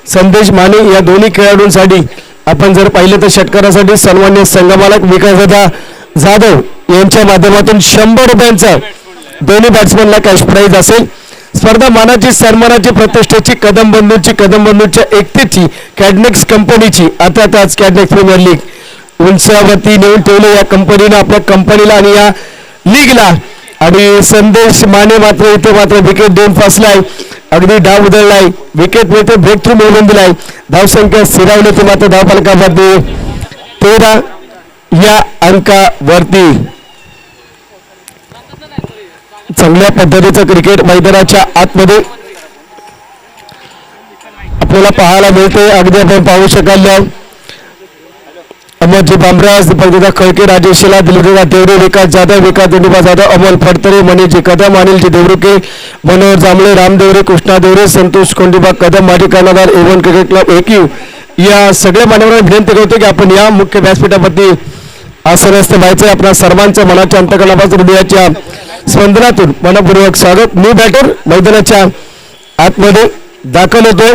संदेश माने या दोन्ही खेळाडूंसाठी आपण जर पाहिलं तर षटकारासाठी सन्मान्य संघमालक विकासदादा जाधव यांच्या माध्यमातून 100 रुपयांचा दोन्ही बॅट्समॅनला कॅश प्राइज असेल. स्पर्धा मानाची, सन्मानाची, प्रतिष्ठेची, कदमबंधूच्या एकतेची, कॅडनेक्स कंपनीची अर्थातच कॅडनेक्स प्रीमियर लीग उंचावरती नेऊन ठेवले या कंपनीनं आपल्या कंपनीला आणि या लीगला. आणि संदेश माने मात्र इथे मात्र विकेट देऊन फसलाय, अगदी डाव उधळलाय, विकेट मिळते, ब्रेक थ्रू मिळवून दिलाय, धावसंख्या स्थिरावली ते मात्र धाव फलकावरती 13 या अंकावरती. चांगल्या पद्धतीचं क्रिकेट मैदानाच्या आतमध्ये आपल्याला पाहायला मिळते. अगदी आपण पाहू शकाल अमरजी बामराज, दीपकदादा खळके, राजेश शिला, दिलीपदादा तेवरे, विकास जाधव, विकास दंडोबा जाधव, अमोल फडतरे, मनीजी कदम, अनिलजी देवरुके, मनोहर जांभळे, राम देवरे, कृष्णा देवरे, संतोष कोंडीबा कदम, माजी कर्णधार एवन क्रिकेट क्लब एकयू या सगळ्या मान्यवरांना विनंती करतो की आपण या मुख्य व्यासपीठावरती आसनस्थ व्हायचं. आपल्या सर्वांचं मनाच्या अंतकरणापासून हृदयाच्या स्पंदनातून मनपूर्वक स्वागत. न्यू बॅटर मैदानाच्या आतमध्ये दाखल होतोय.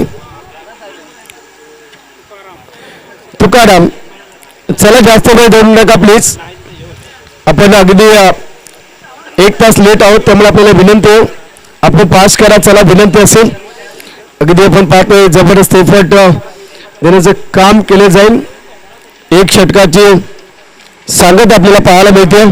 तुकाराम, चला जास्त वेळ देऊ नका प्लीज. आपण अगदी 1 तास लेट आहोत, त्यामुळे आपल्याला विनंती आहे आपण पास करा. चला विनंती असेल. अगदी आपण पाहतोय जबरदस्त एफर्ट देण्याचं काम केलं जाईल. एक षटकाची सांगत आपल्याला पाहायला मिळते.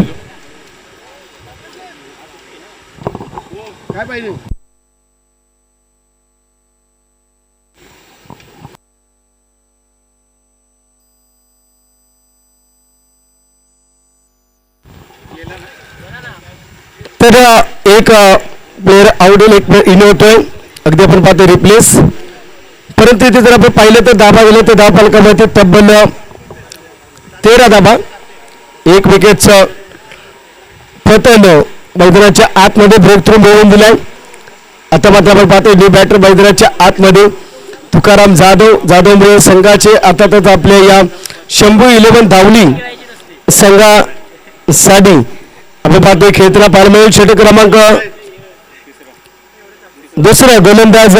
तर एक प्लेअर आउट होईल, एक प्लेअर इन होतोय. अगदी आपण पाहतो रिप्लेस. परंतु इथे जर आपण पाहिलं तर धाबा गेलं तर धाव फलकामध्ये तब्बल 13 धाबा. एक विकेटचं पतन मैदानाच्या आतमध्ये ब्रेक थ्रू मिळवून दिलाय. आता मात्र आपण पाहतो न्यू बॅटर मैदानाच्या आतमध्ये तुकाराम जाधवमुळे संघाचे आता तर आपल्या या शंभू 11 धावली संघासाठी आपण पाहतोय खेळताना पाहायला मिळेल. षटक क्रमांक दुसरा गोलंदाज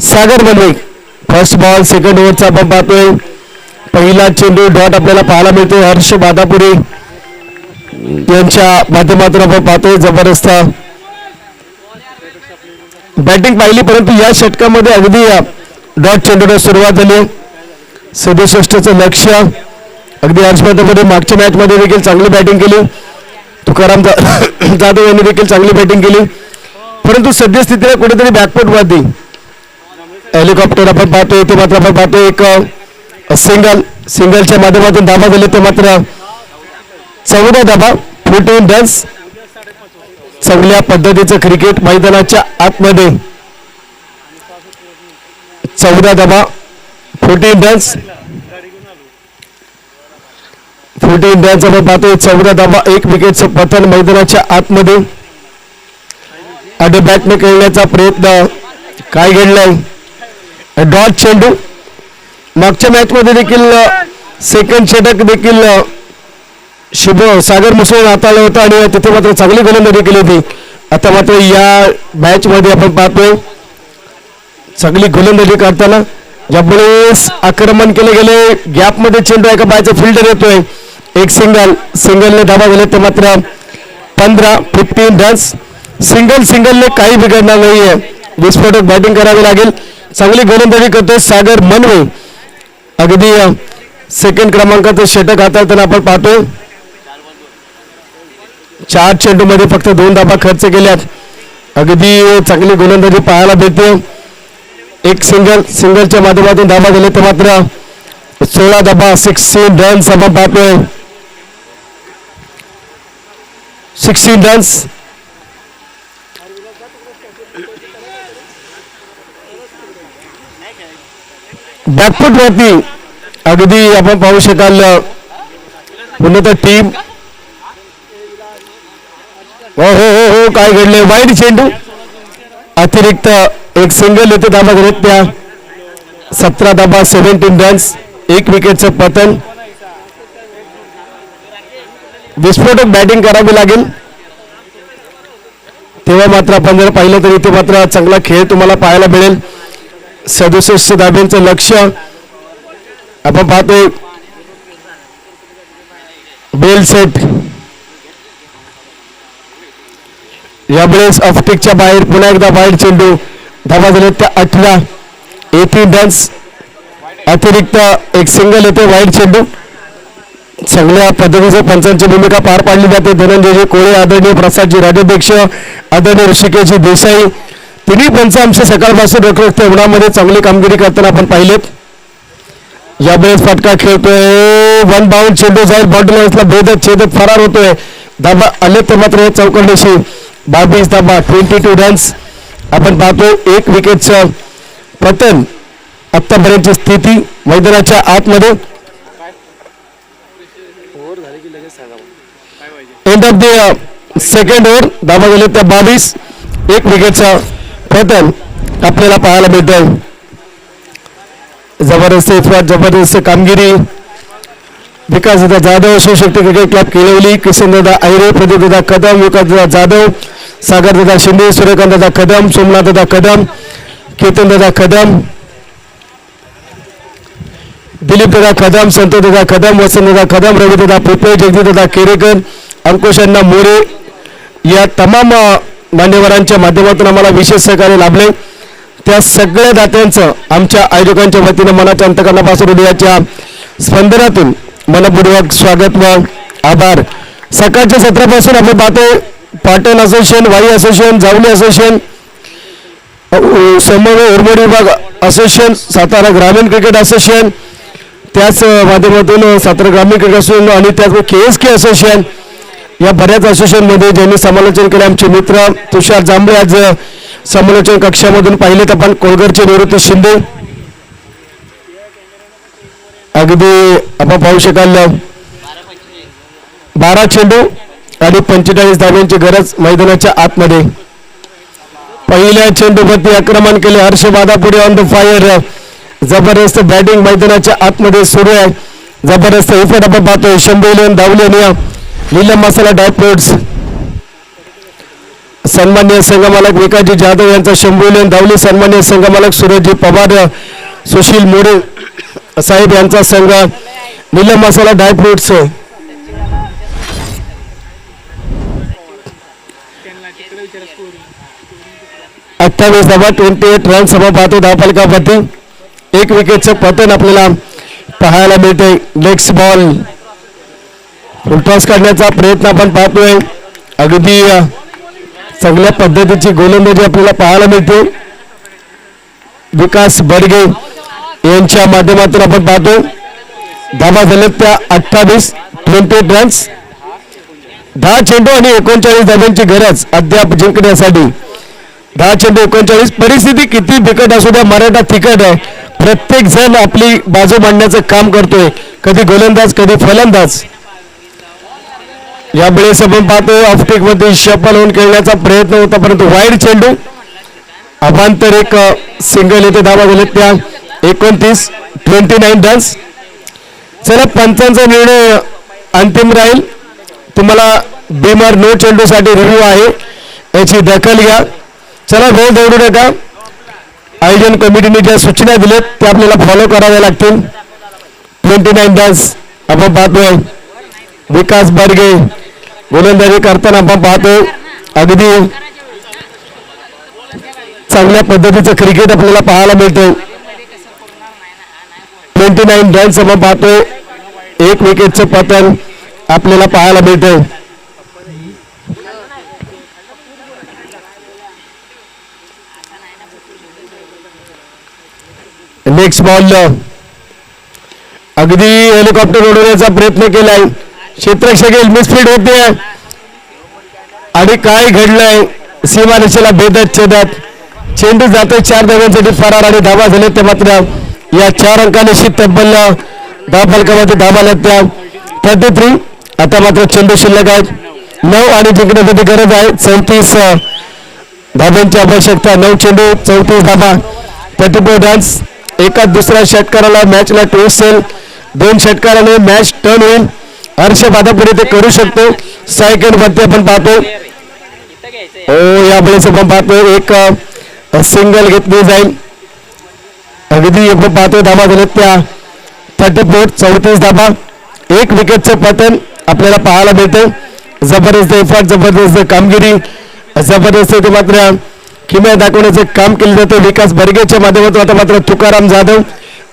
सागर बनवे. फर्स्ट बॉल सेकंड ओव्हरचा आपण पाहतोय. पहिला चेंडू डॉट आपल्याला पाहायला मिळतोय हर्ष बादापुरी यांच्या माध्यमातून आपण पाहतोय. जबरदस्त बॅटिंग पाहिली, परंतु या षटकामध्ये अगदी डॉट चेंडूला सुरुवात झाली. 67चं लक्ष्य. अगदी हर्षमध्ये मागच्या मॅच मध्ये देखील चांगली बॅटिंग केली. तुकाराम जाधव यांनी देखील चांगली बॅटिंग केली, परंतु सद्यस्थितीला कुठेतरी बॅकफूट वाढली. हेलिकॉप्टर आपण पाहतोय ते मात्र आपण पाहतोय एक सिंगलच्या माध्यमातून धाबा झाले ते मात्र 14 धाबा 14 रन्स. चांगल्या पद्धतीचं क्रिकेट मैदानाच्या आतमध्ये 14 धाबा 14 रन्स. 14 रन्स आपण पाहतोय. 14 धाबा 1 विकेटचं पतन मैदानाच्या आतमध्ये. बॅटने खेळण्याचा प्रयत्न काय घडलाय. डॉट चेंडू मागच्या मॅच मध्ये देखील सेकंड षटक देखील शुभ सागर मुसळे हाताळलं होतं आणि तिथे मात्र चांगली गोलंदाजी केली होती. आता मात्र या मॅच मध्ये आपण पाहतोय चांगली गोलंदाजी करताना ज्यावेळेस आक्रमण केले गेले गॅप मध्ये चेंडू एका बायचा फिल्डर येतोय. एक सिंगलने धाबा गेले ते मात्र 15 रन्स. सिंगलने काही बिघडणार नाहीये. विस्फोटक बॅटिंग करावी लागेल. चांगली गोलंदाजी करतोय सागर मनवे. अगदी सेकंड क्रमांकाचं षटक हाताळताना आपण पाहतोय. 4 चेंडू मध्ये फक्त 2 धाबा खर्च केल्यात. अगदी चांगली गोलंदाजी पाहायला मिळते. एक सिंगलच्या माध्यमातून धाबा दिले तर मात्र 16 धाबा 16 रन्स आपण पाहतोय. 16 रन्स. बॅकफूट वरती अगदी आपण पाहू शकाल पुन्हा टीम. हो काय घडले. वाईड चेंडू अतिरिक्त एक सिंगल येथे धाबा घेत त्या 17 धाबा 17 रन्स. 1 विकेटचं पतन. विस्फोटक बॅटिंग करावी लागेल तेव्हा मात्र आपण जर पाहिलं तर इथे मात्र चांगला खेळ तुम्हाला पाहायला मिळेल. 67 धाब्यांचं लक्ष्य आपण पाहतोय. बेल सेट यावेळेस ऑफटिकच्या बाहेर पुन्हा एकदा वाईड चेंडू. धाबा झाले त्या 18 रन्स. अतिरिक्त एक सिंगल येते वाईड चेंडू. चांगल्या पद्धतीचं पंचांची भूमिका पार पाडली जाते. धनंजयजी कोळे आदरणीय प्रसादजी राजाध्यक्ष आदरणीय ऋषिकेशजी देसाई तिन्ही पंच आमच्या सकाळपासून रोखरोख उन्हामध्ये चांगली कामगिरी करताना आपण पाहिलेत. यावेळेस फटका खेळतोय. 1 बाउंड चेंडू जाईल बॉटलला भेदत छेदत फरार होतोय. धाबा आले तर मात्र चौकंडीशी 22 धाबा 22 रन्स आपण पाहतोय. 1 विकेटचं पतन. आतापर्यंतची स्थिती मैदानाच्या आतमध्ये. End of the second over धाबा गेले त्या 22. 1 विकेटचं पतन आपल्याला पाहायला मिळतंय. जबरदस्त कामगिरी. विकास दादा जाधव शिवशक्ती क्रिकेट क्लब केळवली. किसन दादा ऐरे, प्रदीप दादा कदम, विकास दादा जाधव, सागर दादा शिंदे, सूर्यकांत दादा कदम, सोमनाथ दादा कदम, केतन दादा कदम, दिलीप दादा कदम, संतोष दादा कदम, वसंत दादा कदम, रवी दादा पुपे, जगदीश दादा केरेकर, अंकुश अण्णा मोरे या तमाम मान्यवरांच्या माध्यमातून आम्हाला विशेष सहकार्य लाभले त्या सगळ्या दात्यांचं आमच्या आयोजकांच्या वतीनं मनाच्या अंतकरणापासून हृदयाच्या स्पंदनातून मनपूर्वक स्वागत व आभार. सकाळच्या सत्रापासून आपण पाहतो Patan association, Wai association, Jawali association, समन्वय उर्मोडी विभाग असोसिएशन, सातारा ग्रामीण क्रिकेट असोसिएशन, त्याच माध्यमातून सातारा ग्रामीण क्रिकेट असोसिएशन आणि त्याचबरोबर KSK असोसिएशन या बऱ्याच असोसिएशनमध्ये ज्यांनी समालोचन केले आमचे मित्र तुषार जांभळे आज समालोचन कक्षामधून पाहिलेत आपण. कोळगरचे निवृत्ती शिंदे, अगदी आपण पाहू शकाल 12 चेंडू आणि 45 धाब्यांची गरज मैदानाच्या आतमध्ये. पहिल्या चेंडूवरती आक्रमण केले हर्ष बादापुरे ऑन द फायर. जबरदस्त बॅटिंग मैदानाच्या आतमध्ये सुरू आहे. जबरदस्त इफेक्ट आपण पाहतोय. शंभू धावले आणि नीलम मसाला ड्रायफ्रुट्स. सन्मान्य संघमालक विकासजी जाधव यांचा शंभू धावली. सन्मान्य संघमालक सूरजजी पवार, सुशील मोरे साहेब यांचा संघ नीलम मसाला ड्रायफ्रुट्स. अठ्ठावीस धावा 28 रन सभा पाहतो धावफलकावरती. 1 विकेटचं पतन आपल्याला पाहायला मिळते. लेग्स बॉल फुलटॉस काढण्याचा प्रयत्न आपण पाहतोय. अगदी चांगल्या पद्धतीची गोलंदाजी आपल्याला पाहायला मिळते. विकास बर्गे यांच्या माध्यमातून आपण पाहतो धावा झाल्यात त्या 28 रन्स. 10 चेंडू आणि 39 धाब्यांची गरज अद्याप जिंकण्यासाठी. 10 चेंडू 39. परिस्थिती किती बिकट असू द्या, मराठा तिकट आहे. प्रत्येक जण आपली बाजू मांडण्याचं काम करतोय, कधी गोलंदाज कधी फलंदाज. यावेळेस आपण पाहतो ऑफटेक मध्ये शफल होऊन खेळण्याचा प्रयत्न होता परंतु वाईड चेंडू. अभांतर एक सिंगल येथे धावा झालेत त्या 29 रन्स. चला पंचांचा निर्णय अंतिम राहील. तुम्हाला बीमर नो चेंडूसाठी रिव्ह्यू आहे, याची दखल घ्या. चला वेळ दौडू नका. आयोजन कमिटीने ज्या सूचना दिल्यात त्या आपल्याला फॉलो कराव्या लागतील. 29 रन्स आपण पाहतोय. विकास बर्गे गोलंदाजी करताना आपण पाहतोय अगदी चांगल्या पद्धतीचं क्रिकेट आपल्याला पाहायला मिळतं. 29 रन्स आपण पाहतोय. 1 विकेटचं पतन आपल्याला पाहायला मिळतं. नेक्स्ट बॉल अगदी हेलिकॉप्टर उडवण्याचा प्रयत्न केलाय. क्षेत्ररक्षक मिसफील्ड होते आणि काय घडलंय सीमारेषेला भेदत छेदत चेंडू जातोय 4 धाव्यांसाठी फरार आणि धावा झाले ते मात्र या 4 अंकानिशी तब्बल धावफलकामध्ये धावा आल्या त्या 33. आता मात्र चेंडू शिल्लक आहेत 9 आणि जिंकण्यासाठी गरज आहे 34 धाब्यांची आवश्यकता. 9 चेंडू 34 धाबा 34 रन्स. एकाच दुसऱ्या षटकाराला मॅचला ट्विस्ट येईल. 2 षटकाराने मॅच टर्न होईल. हर्ष बादापुरे ते करू शकतो. सेकंड वरती आपण पाहतो यावेळेस आपण पाहतो एक सिंगल घेतली जाईल. अगदी आपण पाहतो धाबा झालेत त्या 34 धाबा. 1 विकेटचं पतन आपल्याला पाहायला मिळते. जबरदस्त एफर्ट, जबरदस्त कामगिरी, जबरदस्त ते मात्र किमया दाखवण्याचं काम केलं जातं विकास बर्गेच्या माध्यमातून. आता मात्र तुकाराम जाधव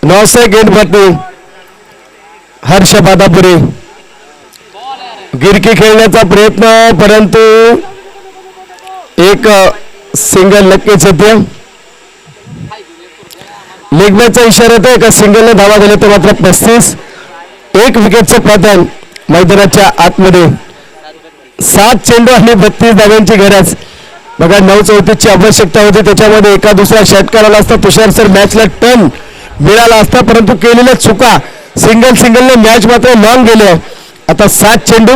900 गेंदवरती हर्ष बादापुरे गिरकी खेळण्याचा प्रयत्न परंतु एक सिंगल नक्कीच येते. लेग मॅचचा इशारा येतो. एका सिंगलने धावा झाल्या तर मात्र 35. 1 विकेटचं पतन मैदानाच्या आतमध्ये. 7 चेंडू आणि 32 धाव्यांची गरज. बघा 9-34ची आवश्यकता होती. त्याच्यामध्ये एका दुसऱ्या षटकाराला असता तुषार सर मॅचला टर्न मिळाला असता परंतु केलेल्या चुका सिंगलने मॅच मात्र लॉंग गेले. आता 7 चेंडू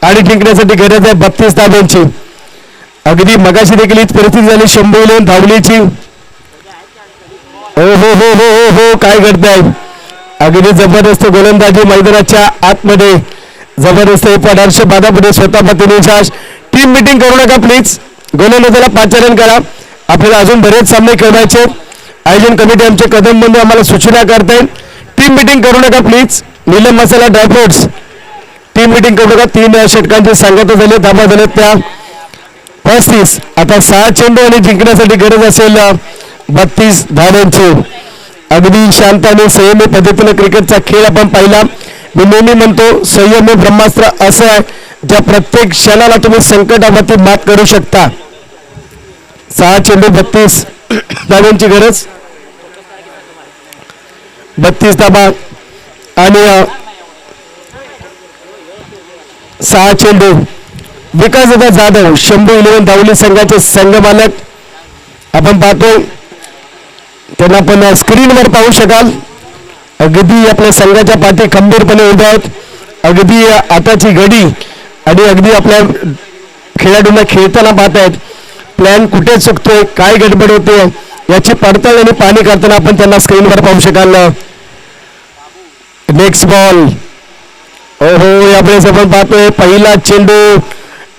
आणि जिंकण्यासाठी गरज आहे 32 धाब्यांची. अगदी मगाशी देखील हीच परिस्थिती झाली. शंभू धावलीची. हो हो हो हो हो हो काय घडतंय. अगदी जबरदस्त गोलंदाजी मैदानाच्या आतमध्ये. जबरदस्त हर्ष बादापुरे स्वतः पतीनुसार. टीम मिटिंग करू नका प्लीज. गोलंदाजाला पाचारण करा. आपल्याला अजून बरेच सामने खेळवायचे. आयोजन कमिटी आमचे कदम बंधू आम्हाला सूचना करते. टीम मिटिंग करू नका please. Neelam masala dry fruits team meeting करू नका. 3 षटकांची सांगता झाली. धाबा झाल्यात त्या 35. आता 6 चेंडू आणि जिंकण्यासाठी गरज असेल 32 धावांची. अगदी शांत आणि संयमी पद्धतीने क्रिकेटचा खेळ आपण पाहिला. मी नेहमी म्हणतो संयम हे ब्रह्मास्त्र असं आहे ज्या प्रत्येक क्षणाला तुम्ही संकटावरती मात करू शकता. 6 चेंडू 32 धावांची गरज. 32 धावा आणि 6 चेंडू. विकासदादा जाधव शंभू 11 धावली संघाचे संघ मालक आपण पाहतो त्यांना आपण स्क्रीनवर पाहू शकाल. अगदी आपल्या संघाच्या पाठी खंबीरपणे उभे आहेत. अगदी आताची घडी आणि अगदी आपल्या खेळाडूंना खेळताना पाहतायत. प्लॅन कुठे चुकतोय, काय गडबड होते याची पडताळ आणि पाहणी करताना आपण त्यांना स्क्रीनवर पाहू शकाल. Next ball. हो यावेळेस आपण पाहतोय पहिला चेंडू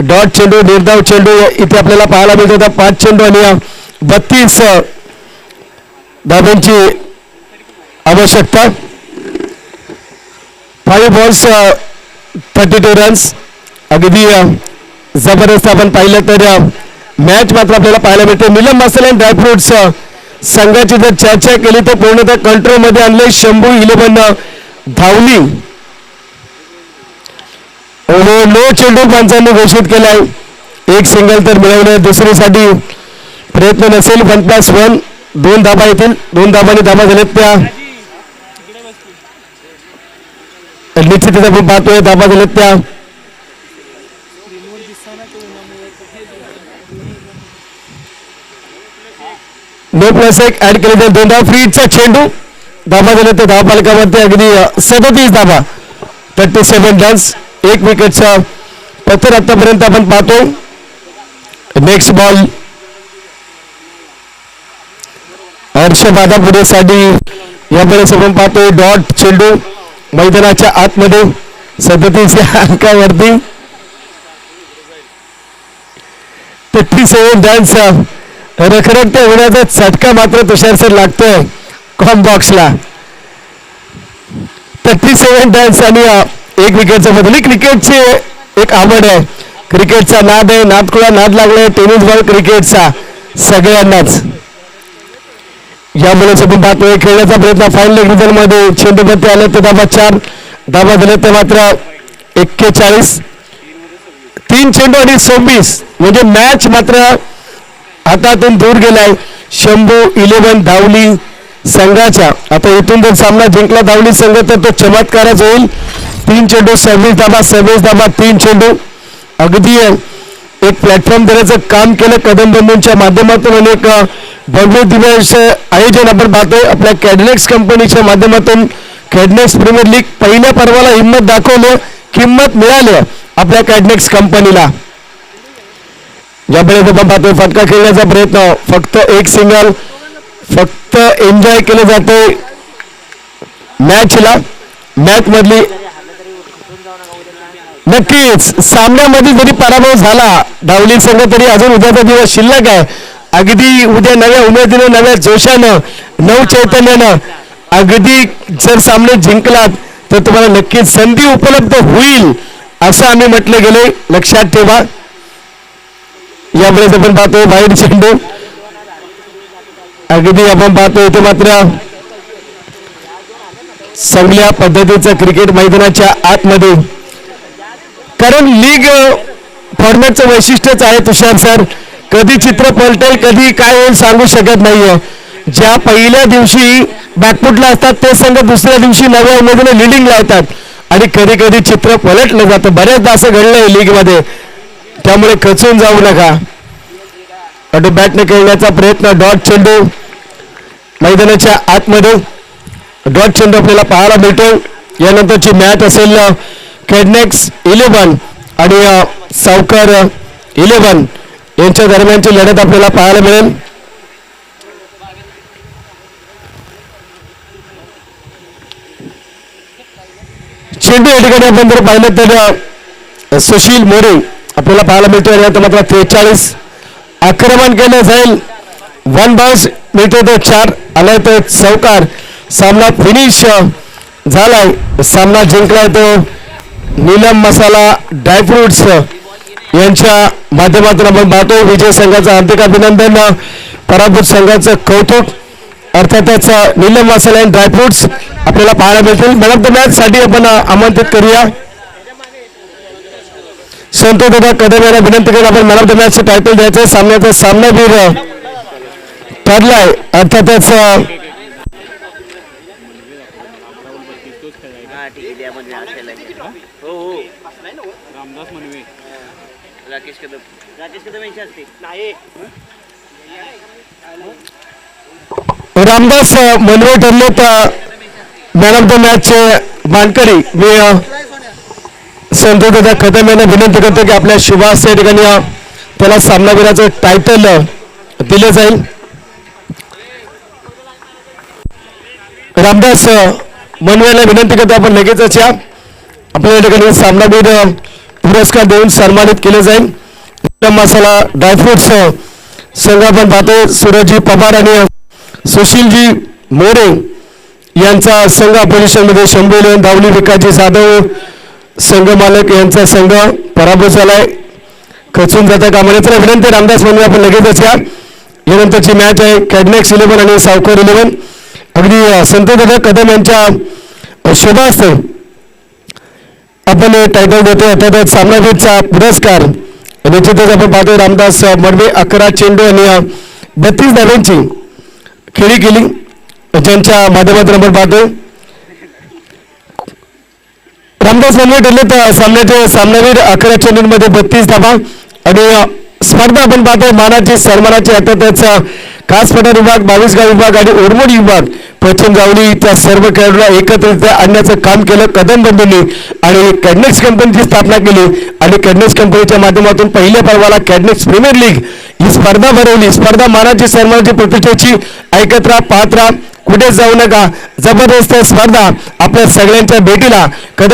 डॉट चेंडू निर्धाव चेंडू इथे आपल्याला पाहायला मिळत होता. 5 चेंडू आणि 32 धावांची आवश्यकता. 5 बॉल्स 32 रन्स. अगदी जबरदस्त आपण पाहिलं तर मॅच मात्र आपल्याला पाहायला मिळते. नीलम मसाला आणि ड्रायफ्रुट्स संघाची जर चर्चा केली तर पूर्णतः कंट्रोलमध्ये आणले. शंभू 11 धावली. लो चेंडू पंचांनी घोषित केलाय. एक सिंगल तर मिळवणे. दुसरीसाठी प्रयत्न नसेल. 1+1 2 धाबा येतील. 2 धाबांनी धाबा झाल्यात त्या निश्चितच आपण पाहतोय धाबा झाल्यात त्या. +1 ऍड केले तर 2 धावा. फ्रीचा चेंडू धाबा झाले तर धावा पालकावरती अगदी 37 धाबा 37 रन्स. 1 विकेटचा पत्तर आतापर्यंत आपण पाहतो. Next ball. हर्षबाधा पुढे साठी यावेळेस आपण पाहतोय डॉट चेंडू मैदानाच्या आतमध्ये 37 अंकावरती. 37 रन्स. रखरखत्या होण्याचा चटका मात्र तुषार सर लागतोय कॉम बॉक्सला. 37 रन्स आणि 1 विकेटचा बदल. क्रिकेटची एक आवड आहे. क्रिकेटचा नाद आहे. नादकुळा नाद लागलाय टेनिस बॉल क्रिकेटचा सगळ्यांनाच. यामुळेच आपण पाहतोय खेळण्याचा प्रयत्न फाईनल रिझल्ट मध्ये चेंडूपत्ती आले तर धाबा 4 धाबा झाले तर मात्र 41. 3 चेंडू आणि 26 म्हणजे मॅच मात्र हातातून दूर गेलाय. शंभू 11 धावली संघाच्या. आता इथून जर सामना जिंकला धावली संघ तर तो चमत्कारच होईल. 3 चेंडू 26 धाबा 26 धाबा 3 चेंडू. अगदी एक प्लॅटफॉर्म देण्याचं काम केलं कदम बंधूंच्या माध्यमातून. आणि एक भव्य दिवस आयोजन आपण पाहतोय आपल्या कॅडनेक्स कंपनीच्या माध्यमातून. कॅडनेक्स प्रीमियर लीग पहिल्या पर्वाला हिंमत दाखवलं, किंमत मिळाली आपल्या कॅडनेक्स कंपनीला. ज्यावेळेस आपण पाहतोय फटका खेळण्याचा प्रयत्न. फक्त 1 सिंगल. फक्त एन्जॉय केलं जातंय मॅचला. मॅच मधली नक्कीच सामन्यामध्ये जरी पराभव झाला धावली संघ तरी अजून उद्याचा दिवस शिल्लक आहे. अगदी उद्या नव्या उमेदीनं नव्या जोशानं नव चैतन्यानं अगदी जर सामने जिंकलात तर तुम्हाला नक्कीच संधी उपलब्ध होईल असं आम्ही म्हटले गेले. लक्षात ठेवा. यावेळेस आपण पाहतोय बाहेर चेंडू. अगदी आपण पाहतोय इथे मात्र चांगल्या पद्धतीचं क्रिकेट मैदानाच्या आतमध्ये. कारण लीग फॉर्मॅटचं वैशिष्ट्यच आहे तुषार सर. कधी चित्र पलटेल कधी काय होईल सांगू शकत नाहीये. ज्या पहिल्या दिवशी बॅकफुटला असतात ते संघ दुसऱ्या दिवशी नव्या उमेदीने लिडिंगला येतात आणि कधी कधी चित्र पलटलं जातं. बऱ्याचदा असं घडलंय लीग मध्ये. त्यामुळे खचून जाऊ नका. बॅटने खेळण्याचा प्रयत्न. डॉट चेंडू मैदानाच्या आतमध्ये. डॉट चेंडू आपल्याला पाहायला मिळतो. यानंतरची मॅच असेल कॅडनेक्स 11 आणि सावकर 11 यांच्या दरम्यानची लढत आपल्याला पाहायला मिळेल. चेंडू या ठिकाणी आपण जर पाहिलं तर सुशील मोरे आपल्याला पाहायला मिळतो. यानंतर मात्र 43 आक्रमण केलं जाईल. 1 बॉल्स मिळतो तो 4 आलाय तो चौकार. सामना फिनिश झालाय. सामना जिंकलाय तो नीलम मसाला ड्रायफ्रुट्स यांच्या माध्यमातून आपण पाहतोय विजय संघाचं हार्दिक अभिनंदन, पराभूत संघाचं कौतुक. अर्थातच नीलम मसाला अँड ड्रायफ्रुट्स आपल्याला पाहायला मिळतील. मॅन ऑफ द मॅच साठी आपण आमंत्रित करूया संतोष दादा कदम यांना विनंती करून आपण man of the match title द्यायचं. सामन्याचा सामनावीर ठरलाय. अर्थातच रामदास मनवे ठरले तर मॅन ऑफ द मॅचचे मानकरी. मी संतोष दादा कदम यांना विनंती करतो की आपल्या शुभास या ठिकाणी त्याला सामनावीराचं टायटल दिलं जाईल. रामदास मनवेला विनंती करतो आपण लगेचच या. आपल्या ठिकाणी सामनावीर पुरस्कार देऊन सन्मानित केले जाईल. मसाला ड्रायफ्रुट्स संघ आपण पाहतो सूरजजी पवार आणि सुशीलजी मोरे यांचा संघ पोझिशनमध्ये शंभू धावली. विकासजी जाधव संघ मालक यांचा संघ पराभूत झालाय. खचून जाता कामा नये. विनंती रामदास मनवे आपण लगेचच या. यानंतरची मॅच आहे कॅडनेक्स 11 आणि सावकर 11. अगदी संतोष दादा कदम यांच्या शोभास्थ आपण टायटल देतो. अर्थातच सामनावीरचा पुरस्कार निश्चितच आपण पाहतो. रामदास मनवे 11 चेंडू आणि 32 धावांची खेळी केली, ज्यांच्या माध्यमातून आपण पाहतो. रामदास मनवे ठरले तर सामन्याचे सामनावीर 11 चेंडूंमध्ये 32 धावा. आणि स्पर्धा आपण पाहतो मानाची सन्मानाची. अर्थातच खास पठार विभाग, 22 गाव विभाग आणि ओरमोडी विभाग पश्चिम गावली त्या सर्व खेळाडूंना एकत्रित आणण्याचं काम केलं कदम बंधूंनी आणि कॅडनेक्स कंपनीची स्थापना केली. आणि कॅडनेक्स कंपनीच्या माध्यमातून पहिल्या पर्वाला कॅडनेक्स प्रीमियर लीग ही स्पर्धा भरवली. स्पर्धा मानाची सन्मानाची प्रतिष्ठेची. ऐकत राहा, पाहत राहा, कुठेच जाऊ नका. जबरदस्त स्पर्धा आपल्या सगळ्यांच्या भेटीला कदम